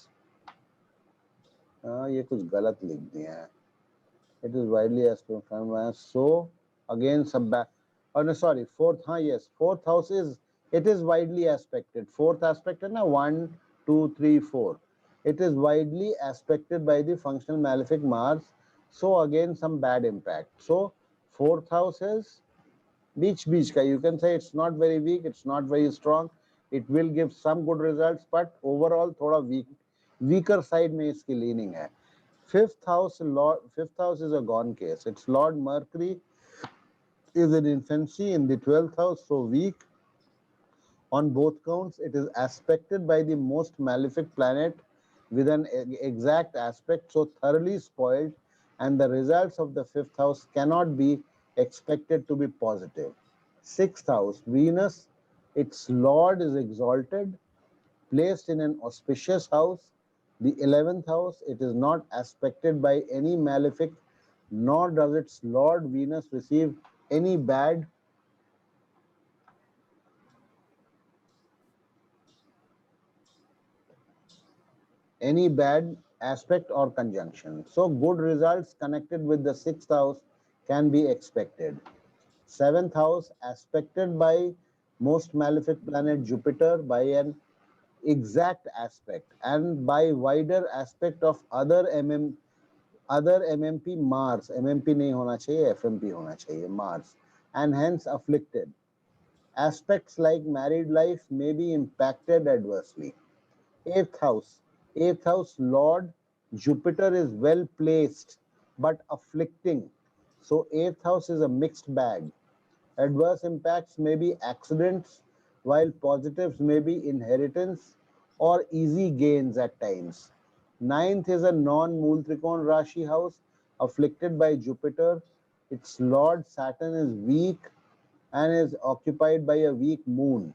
ये कुछ गलत लिख दिया है। It is widely aspected from Mars. So again some back. Oh no, sorry. Fourth, yes. Fourth house is, it is widely aspected. Fourth aspect है ना, 1 2 3 4. It is widely aspected by the functional malefic Mars. So again some bad impact. So fourth house is बीच का. You can say it's not very weak, it's not very strong. It will give some good results, but overall थोड़ा weaker side में इसकी leaning है. Fifth house is a gone case. Its Lord Mercury is in infancy in the 12th house, so weak on both counts. It is aspected by the most malefic planet with an exact aspect, so thoroughly spoiled, and the results of the 5th house cannot be expected to be positive. 6th house, Venus, its lord is exalted, placed in an auspicious house. The 11th house, it is not aspected by any malefic, nor does its lord Venus receive any bad aspect or conjunction. So good results connected with the 6th house can be expected. 7th house aspected by most malefic planet Jupiter by an exact aspect and by wider aspect of other MMP Mars. MMP नहीं होना चाहिए, FMP होना चाहिए, Mars, and hence afflicted. Aspects like married life may be impacted adversely. 8th house Lord Jupiter is well placed but afflicting. So 8th house is a mixed bag. Adverse impacts may be accidents, while positives may be inheritance or easy gains at times. Ninth is a non-Mool Trikon Rashi house afflicted by Jupiter. Its lord Saturn is weak and is occupied by a weak moon.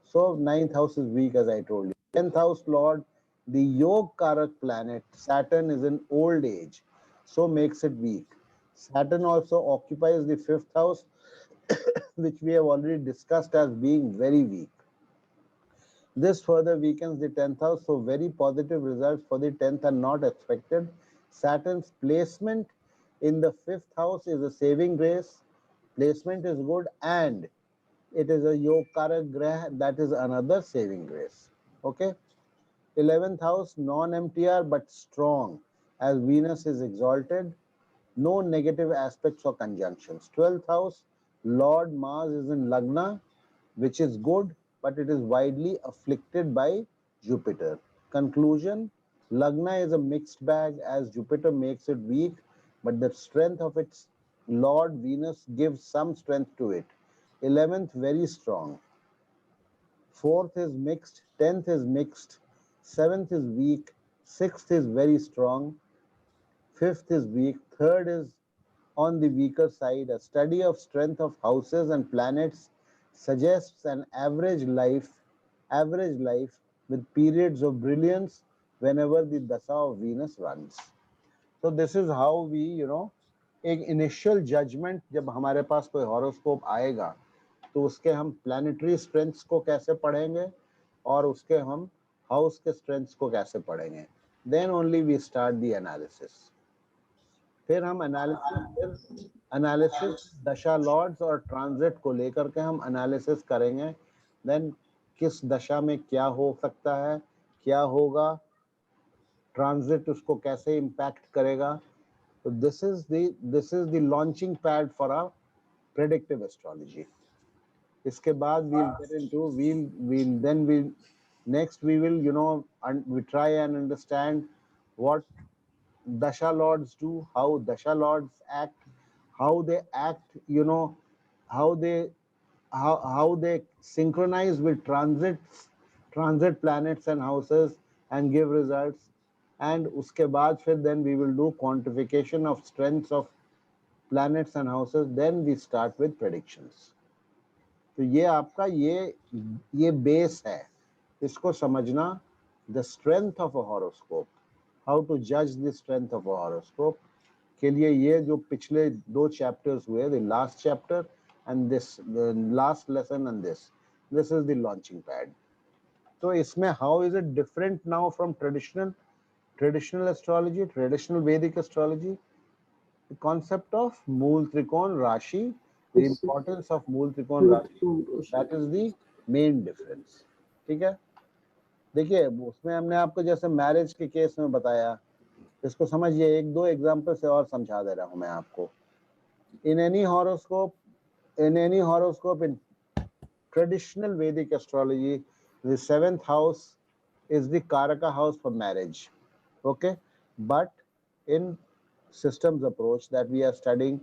So ninth house is weak, as I told you. 10th house lord, the Yog Karak planet, Saturn, is in old age, so makes it weak. Saturn also occupies the 5th house, which we have already discussed as being very weak. This further weakens the 10th house, so very positive results for the 10th are not expected. Saturn's placement in the 5th house is a saving grace. Placement is good, and it is a Yog Karak Grah, that is another saving grace. Okay. 11th house, non-MTR but strong, as Venus is exalted. No negative aspects or conjunctions. 12th house, Lord Mars is in Lagna, which is good, but it is widely afflicted by Jupiter. Conclusion, Lagna is a mixed bag, as Jupiter makes it weak, but the strength of its Lord Venus gives some strength to it. 11th, very strong. 4th is mixed, 10th is mixed, 7th is weak, 6th is very strong, 5th is weak, 3rd is on the weaker side. A study of strength of houses and planets suggests an average life with periods of brilliance whenever the dasa of Venus runs. So this is how we, एक initial judgment जब हमारे पास कोई horoscope आएगा तो उसके हम planetary strengths को कैसे पढ़ेंगे और उसके हम house के strengths को कैसे पढ़ेंगे. Then only we start the analysis. फिर हम एनालिसिस दशा लॉर्ड्स और ट्रांजिट को लेकर के हम एनालिसिस करेंगे. देन किस दशा में क्या हो सकता है, क्या होगा, ट्रांजिट उसको कैसे इम्पैक्ट करेगा. तो this is the launching pad for a predictive astrology. इसके बाद we try and understand what Dasha Lords do, how Dasha Lords act, how they act, how they synchronize with transit planets and houses and give results. And uske baad fir then we will do quantification of strengths of planets and houses. Then we start with predictions. तो ये आपका ये base है, इसको समझना. The strength of a horoscope, how to judge the strength of a horoscope के लिए ये जो पिछले 2 chapters हुए, the last chapter and the last lesson and this is the launching pad. तो इसमें how is it different now from traditional astrology, traditional Vedic astrology? The concept of Mool Trikon Rashi, the importance of Mool Trikon Rashi, that is the main difference. ठीक है. देखिए उसमें हमने आपको जैसे marriage के केस में बताया, इसको समझिए. 1-2 एग्जांपल से और समझा दे रहा हूं मैं आपको. In any horoscope in traditional Vedic astrology, the 7th house is the Karaka house for marriage. Okay, but in systems approach that we are studying,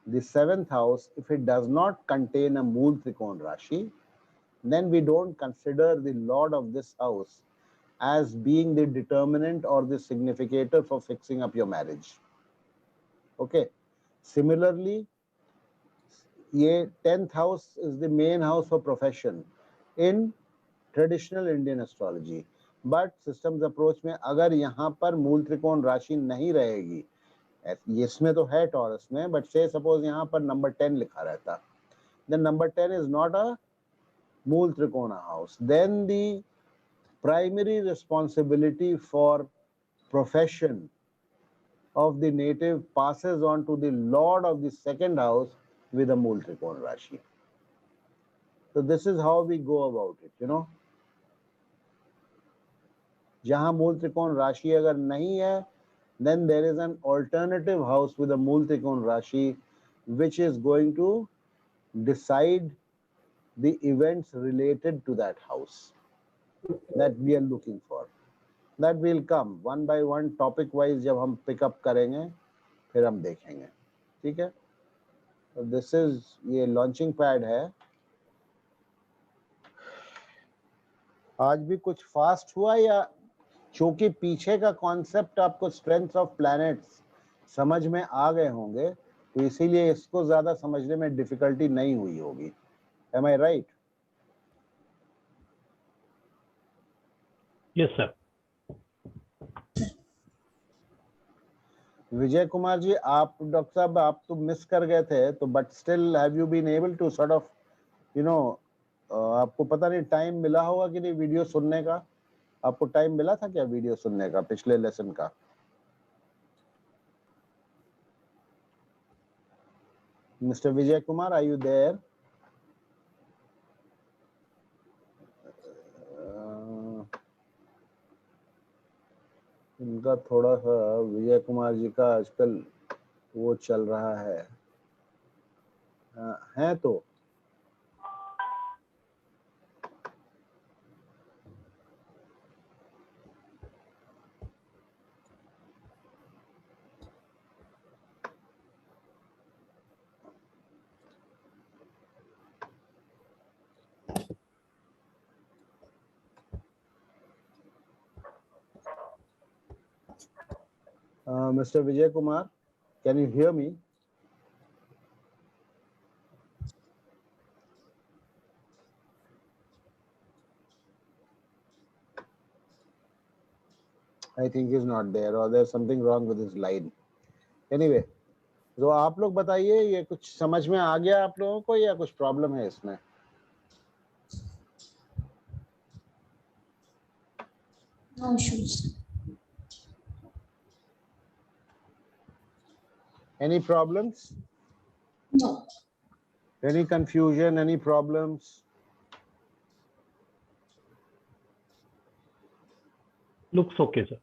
the 7th house, if it does not contain a Mool Trikon Rashi, then we don't consider the lord of this house as being the determinant or the significator for fixing up your marriage. Okay. Similarly, ये 10th house is the main house for profession in traditional Indian astrology. But systems approach में अगर यहाँ पर मूल त्रिकोण राशि नहीं रहेगी, इसमें तो है टॉरस में, but say suppose यहाँ पर number 10 लिखा रहता, then number 10 is not a मूल त्रिकोणा house. Then the primary responsibility for profession of the native passes on to the lord of the 2nd house with a Mool Trikon Rashi. So this is how we go about it, जहां मूल त्रिकोण राशि अगर नहीं है, then there is an alternative house with a Mool Trikon Rashi which is going to decide the events related to that house that we are looking for. That will come one by one, topic wise. जब हम pick up करेंगे फिर हम देखेंगे. ठीक है. So this is ये launching pad है. आज भी कुछ फास्ट हुआ या चूंकि पीछे का कॉन्सेप्ट आपको स्ट्रेंथ ऑफ प्लैनेट्स समझ में आ गए होंगे, तो इसीलिए इसको ज्यादा समझने में डिफिकल्टी नहीं हुई होगी। एम आई right? Yes, sir. Vijay Kumar ji, आप डॉक्टर साहब आप तो मिस कर गए थे, तो but still have you been able to sort of आपको पता नहीं टाइम मिला होगा कि नहीं वीडियो सुनने का? आपको टाइम मिला था क्या वीडियो सुनने का पिछले लेसन का? Mister Vijay Kumar, are you there? इनका थोड़ा सा विजय कुमार जी का आजकल वो चल रहा है। है तो Mr. Vijay Kumar, can you hear me? I think he's not there, or there's something wrong with his line. Anyway, तो आप लोग बताइए, ये कुछ समझ में आ गया आप लोगों को या कुछ प्रॉब्लम है इसमें? No issues. Any problems? No. Any confusion? Any problems? Looks okay, sir.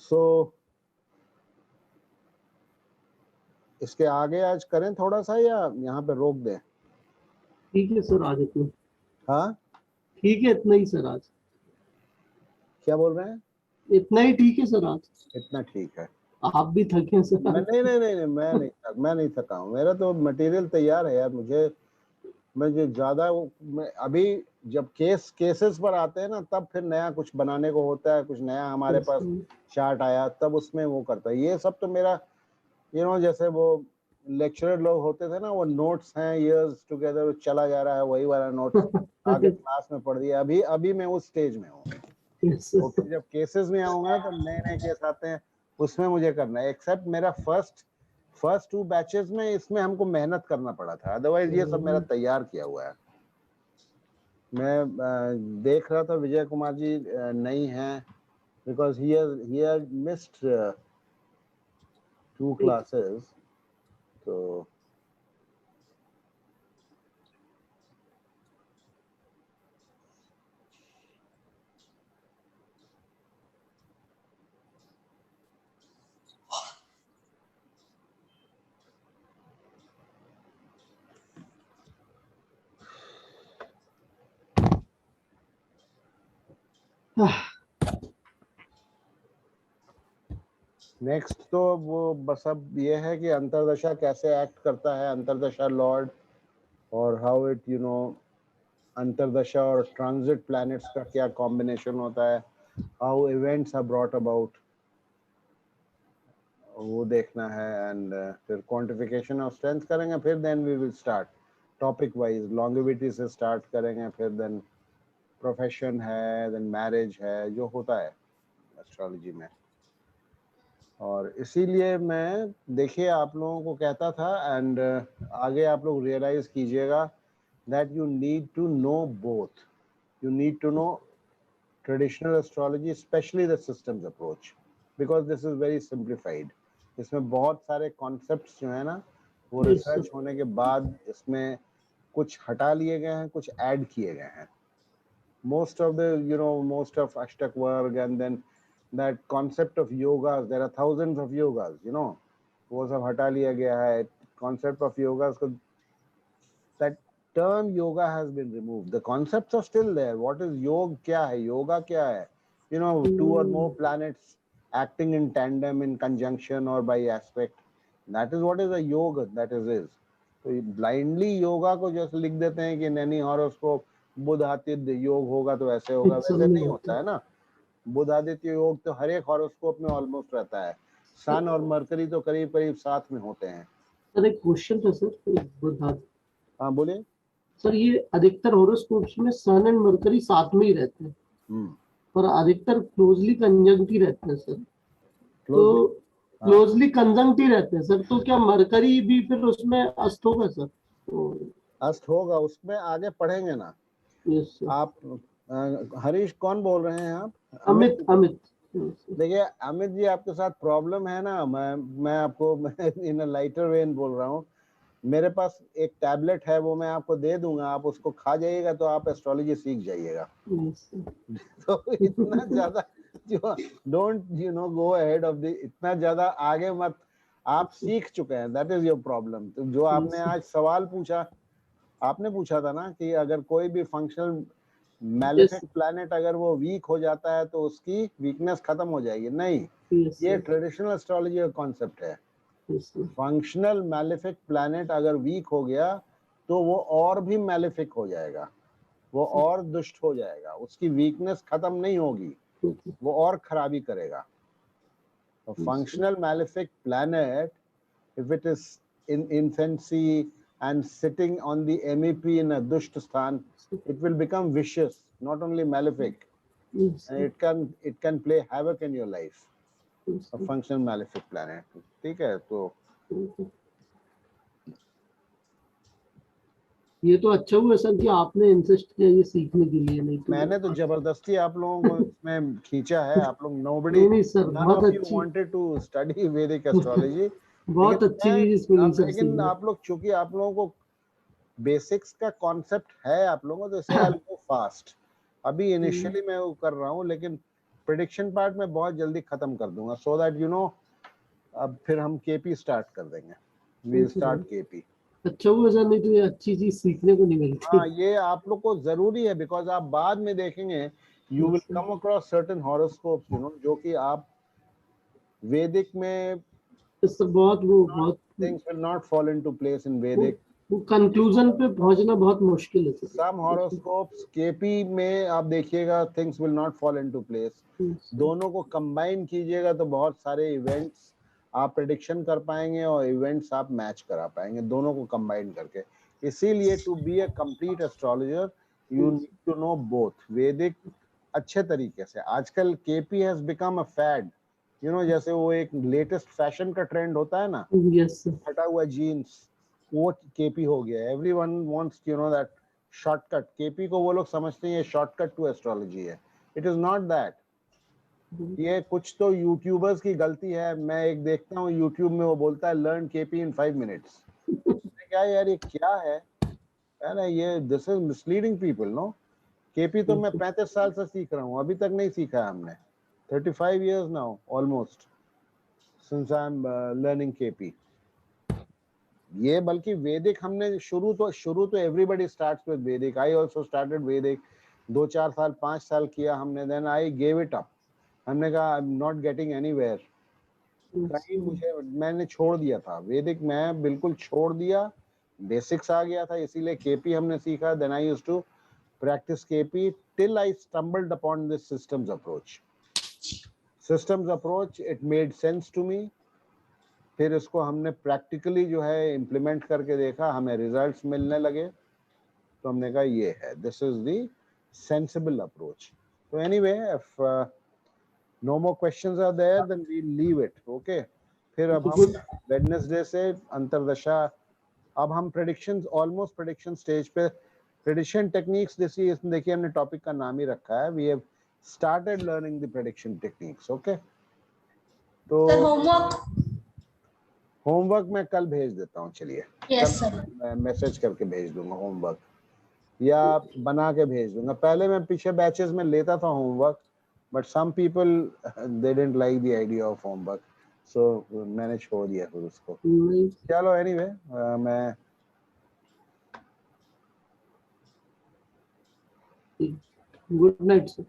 So, इसके आगे आज करें थोड़ा सा या यहाँ पे रोक दें? ठीक है सर, आज इतना। हाँ, ठीक है, इतना ही सर आज। क्या बोल रहे हैं? इतना ही ठीक है सर आज। इतना ठीक है। आप भी थके सर? नहीं, मैं नहीं थका हूँ। मेरा तो मटेरियल तैयार है यार। मैं जो ज्यादा अभी जब केसेस पर आते हैं ना, तब फिर नया कुछ बनाने को होता है, कुछ नया हमारे पास चार्ट आया, तब उसमें वो करता है। ये सब तो मेरा जैसे वो लेक्चरर लोग होते थे ना, वो नोट्स हैं इयर्स टुगेदर, चला जा रहा है वही वाला नोट आगे क्लास में पढ़ दिया। अभी मैं उस स्टेज में हूँ। तो फिर जब केसेस में आऊंगा तो नए केस आते हैं, उसमें मुझे करना है। एक्सेप्ट मेरा फर्स्ट 2 बैचेस में इसमें हमको मेहनत करना पड़ा था, अदरवाइज ये सब मेरा तैयार किया हुआ है। मैं देख रहा था विजय कुमार जी नहीं हैं, because he had missed 2 classes. तो नेक्स्ट तो वो बस अब ये है कि अंतरदशा कैसे एक्ट करता है, अंतरदशा लॉर्ड, और हाउ इट अंतरदशा और ट्रांजिट प्लैनेट्स का क्या कॉम्बिनेशन होता है, how events are brought about, वो देखना है। एंड फिर क्वांटिफिकेशन ऑफ स्ट्रेंथ करेंगे, फिर then we will start topic wise. Longevity से स्टार्ट करेंगे, फिर देन प्रोफेशन है, देन मैरिज है, जो होता है एस्ट्रोलॉजी में। और इसीलिए मैं देखिए आप लोगों को कहता था, एंड आगे आप लोग रियलाइज कीजिएगा that you need to know both. You need to know traditional astrology, specially the systems approach, because this is very simplified. इसमें बहुत सारे कॉन्सेप्ट्स जो है ना, वो रिसर्च होने के बाद इसमें कुछ हटा लिए गए हैं, कुछ ऐड किए गए हैं। most of the, most of Ashtak Varg, and then that concept of yogas, there are thousands of yogas, वो सब हटा लिया गया है. Concept of yogas, that term yoga has been removed. The concepts are still there. What is yoga? क्या है? Yoga क्या है? Two or more planets acting in tandem, in conjunction, or by aspect. That is what is a yoga. That is. तो blindly yoga को जैसे लिख देते हैं कि नैनी हॉरोस्कोप बुध आदित्य योग होगा तो ऐसे होगा, वैसे नहीं होता है ना. बुध आदित्य योग तो हर एक हॉरोस्कोप में ऑलमोस्ट रहता है. सन और मरकरी तो करीब करीब साथ में होते हैं. सर एक क्वेश्चन था सर. हाँ बोलिए. सर ये अधिकतर हॉरोस्कोप्स में सन एंड मरकरी साथ में ही रहते हैं, पर अधिकतर क्लोजली कंजंक्ट ही रहते हैं सर. तो क्लोजली कंजंक्ट ही रहते हैं सर, तो क्या मरकरी भी फिर उसमें अस्त होगा सर? तो अस्त होगा, उसमें आगे पढ़ेंगे ना. Yes sir. आप हरीश कौन बोल रहे हैं आप? अमित. देखिए अमित जी, आपके साथ प्रॉब्लम है ना. मैं आपको इन अ लाइटर वेन बोल रहा हूँ. मेरे पास एक टैबलेट है, वो मैं आपको दे दूंगा, आप उसको खा जाइएगा तो आप एस्ट्रोलॉजी सीख जाइएगा. तो इतना ज्यादा don't go ahead of the, इतना ज्यादा आगे मत. आप सीख चुके हैं, दैट इज योर प्रॉब्लम. तो जो आपने आज सवाल पूछा, आपने पूछा था ना कि अगर कोई भी फंक्शनल मैलेफिक प्लैनेट अगर वो वीक हो जाता है तो उसकी वीकनेस खत्म हो जाएगी. नहीं, ये ट्रेडिशनल एस्ट्रोलॉजी का कॉन्सेप्ट है. फंक्शनल मैलेफिक प्लैनेट अगर वीक हो गया तो वो और भी मैलेफिक हो जाएगा, वो और दुष्ट हो जाएगा, उसकी वीकनेस खत्म नहीं होगी, वो और खराबी करेगा. Functional malefic planet, if it is in infancy and sitting on the MEP in a dusht sthan, it will become vicious, not only malefic, and it can play havoc in your life. A functional malefic planet. ठीक है. तो ये तो अच्छा हुआ sir कि आपने insist किया ये सीखने के लिए. नहीं तो मैंने तो जबरदस्ती आप लोगों को इसमें खींचा है. आप लोग nobody, sir, none of you wanted to study Vedic astrology. बहुत अच्छी चीज इसमें सर. लेकिन आप लोग, चूंकि आप लोगों को बेसिक्स का कॉन्सेप्ट है आप लोगों को, तो इसलिए आई विल गो फास्ट. अभी इनिशियली मैं वो कर रहा हूँ, लेकिन प्रेडिक्शन पार्ट में बहुत जल्दी खत्म कर दूंगा, सो दैट अब फिर हम केपी स्टार्ट कर देंगे. We will start KP. अच्छा हुआ सर, नहीं तो ये अच्छी चीज सीखने को नहीं मिलती. हाँ, ये आप लोग को जरूरी है, बिकॉज आप बाद में देखेंगे you will come across certain horoscopes, जो कि आप वैदिक में बहुत things will not fall into place in Vedic. वो कंक्लूजन पे पहुंचना बहुत मुश्किल है. Some horoscopes केपी में आप देखिएगा things will not fall into place. दोनों को कंबाइन कीजिएगा तो बहुत सारे इवेंट्स आप प्रेडिक्शन कर पाएंगे और इवेंट्स आप मैच करा पाएंगे, दोनों को कंबाइन करके. इसीलिए to be a complete astrologer you need to know both. Vedic अच्छे तरीके से, आजकल KP has become a fad. जैसे वो एक लेटेस्ट फैशन का ट्रेंड होता है ना, हटा हुआ जीन्स, वो केपी हो गया. Everyone wants that shortcut. KP को वो लोग समझते हैं ये शॉर्टकट टू एस्ट्रोलॉजी है. It is not that. ये कुछ तो यूट्यूबर्स की गलती है. मैं एक देखता हूँ यूट्यूब में, वो बोलता है लर्न केपी इन 5 minutes. क्या यार, ये क्या है ना, ये this is misleading people. No, KP तो मैं 35 साल से सीख रहा हूँ, अभी तक नहीं सीखा है हमने. 35 years now almost since I'm learning KP. ये बल्कि वैदिक हमने शुरू तो everybody starts with Vedic. I also started Vedic. 2-4 साल 5 साल किया हमने, then I gave it up. हमने कहा I'm not getting anywhere. कहीं मैंने छोड़ दिया था वैदिक, मैं बिल्कुल छोड़ दिया. बेसिक्स आ गया था, इसीलिए केपी हमने सीखा. Then I used to practice KP till I stumbled upon this systems approach. It made sense to me. फिर इसको हमने प्रैक्टिकली जो है इम्प्लीमेंट करके देखा, हमें रिजल्ट्स मिलने लगे, तो हमने कहा ये है, this is the sensible approach. तो anyway, if no more questions are there then we leave it. Okay, फिर अब हम वेडनेसडे से अंतर्दशा, अब हम प्रेडिक्शंस, ऑलमोस्ट प्रेडिक्शन स्टेज पे. प्रेडिक्शन टेक्निक्स देखिए हमने टॉपिक का नाम ही रखा है. We have started learning the prediction techniques. Okay, तो होमवर्क मैं कल भेज देता हूँ. चलिए, yes sir, मैं मैसेज करके भेज दूंगा होमवर्क. या बना के भेज दूंगा। पहले मैं पीछे बैचेस में लेता था homework, but some people they didn't like the idea of homework, so मैंने छोड़ दिया फिर उसको। नहीं चलो एनीवे मैं गुड नाइट सर।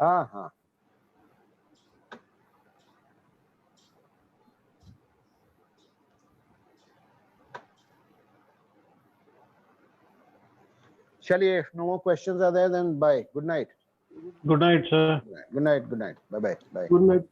हाँ हाँ चलिए, no more questions are there, then bye, good night, Good night, sir. good night, bye bye, bye. Good night.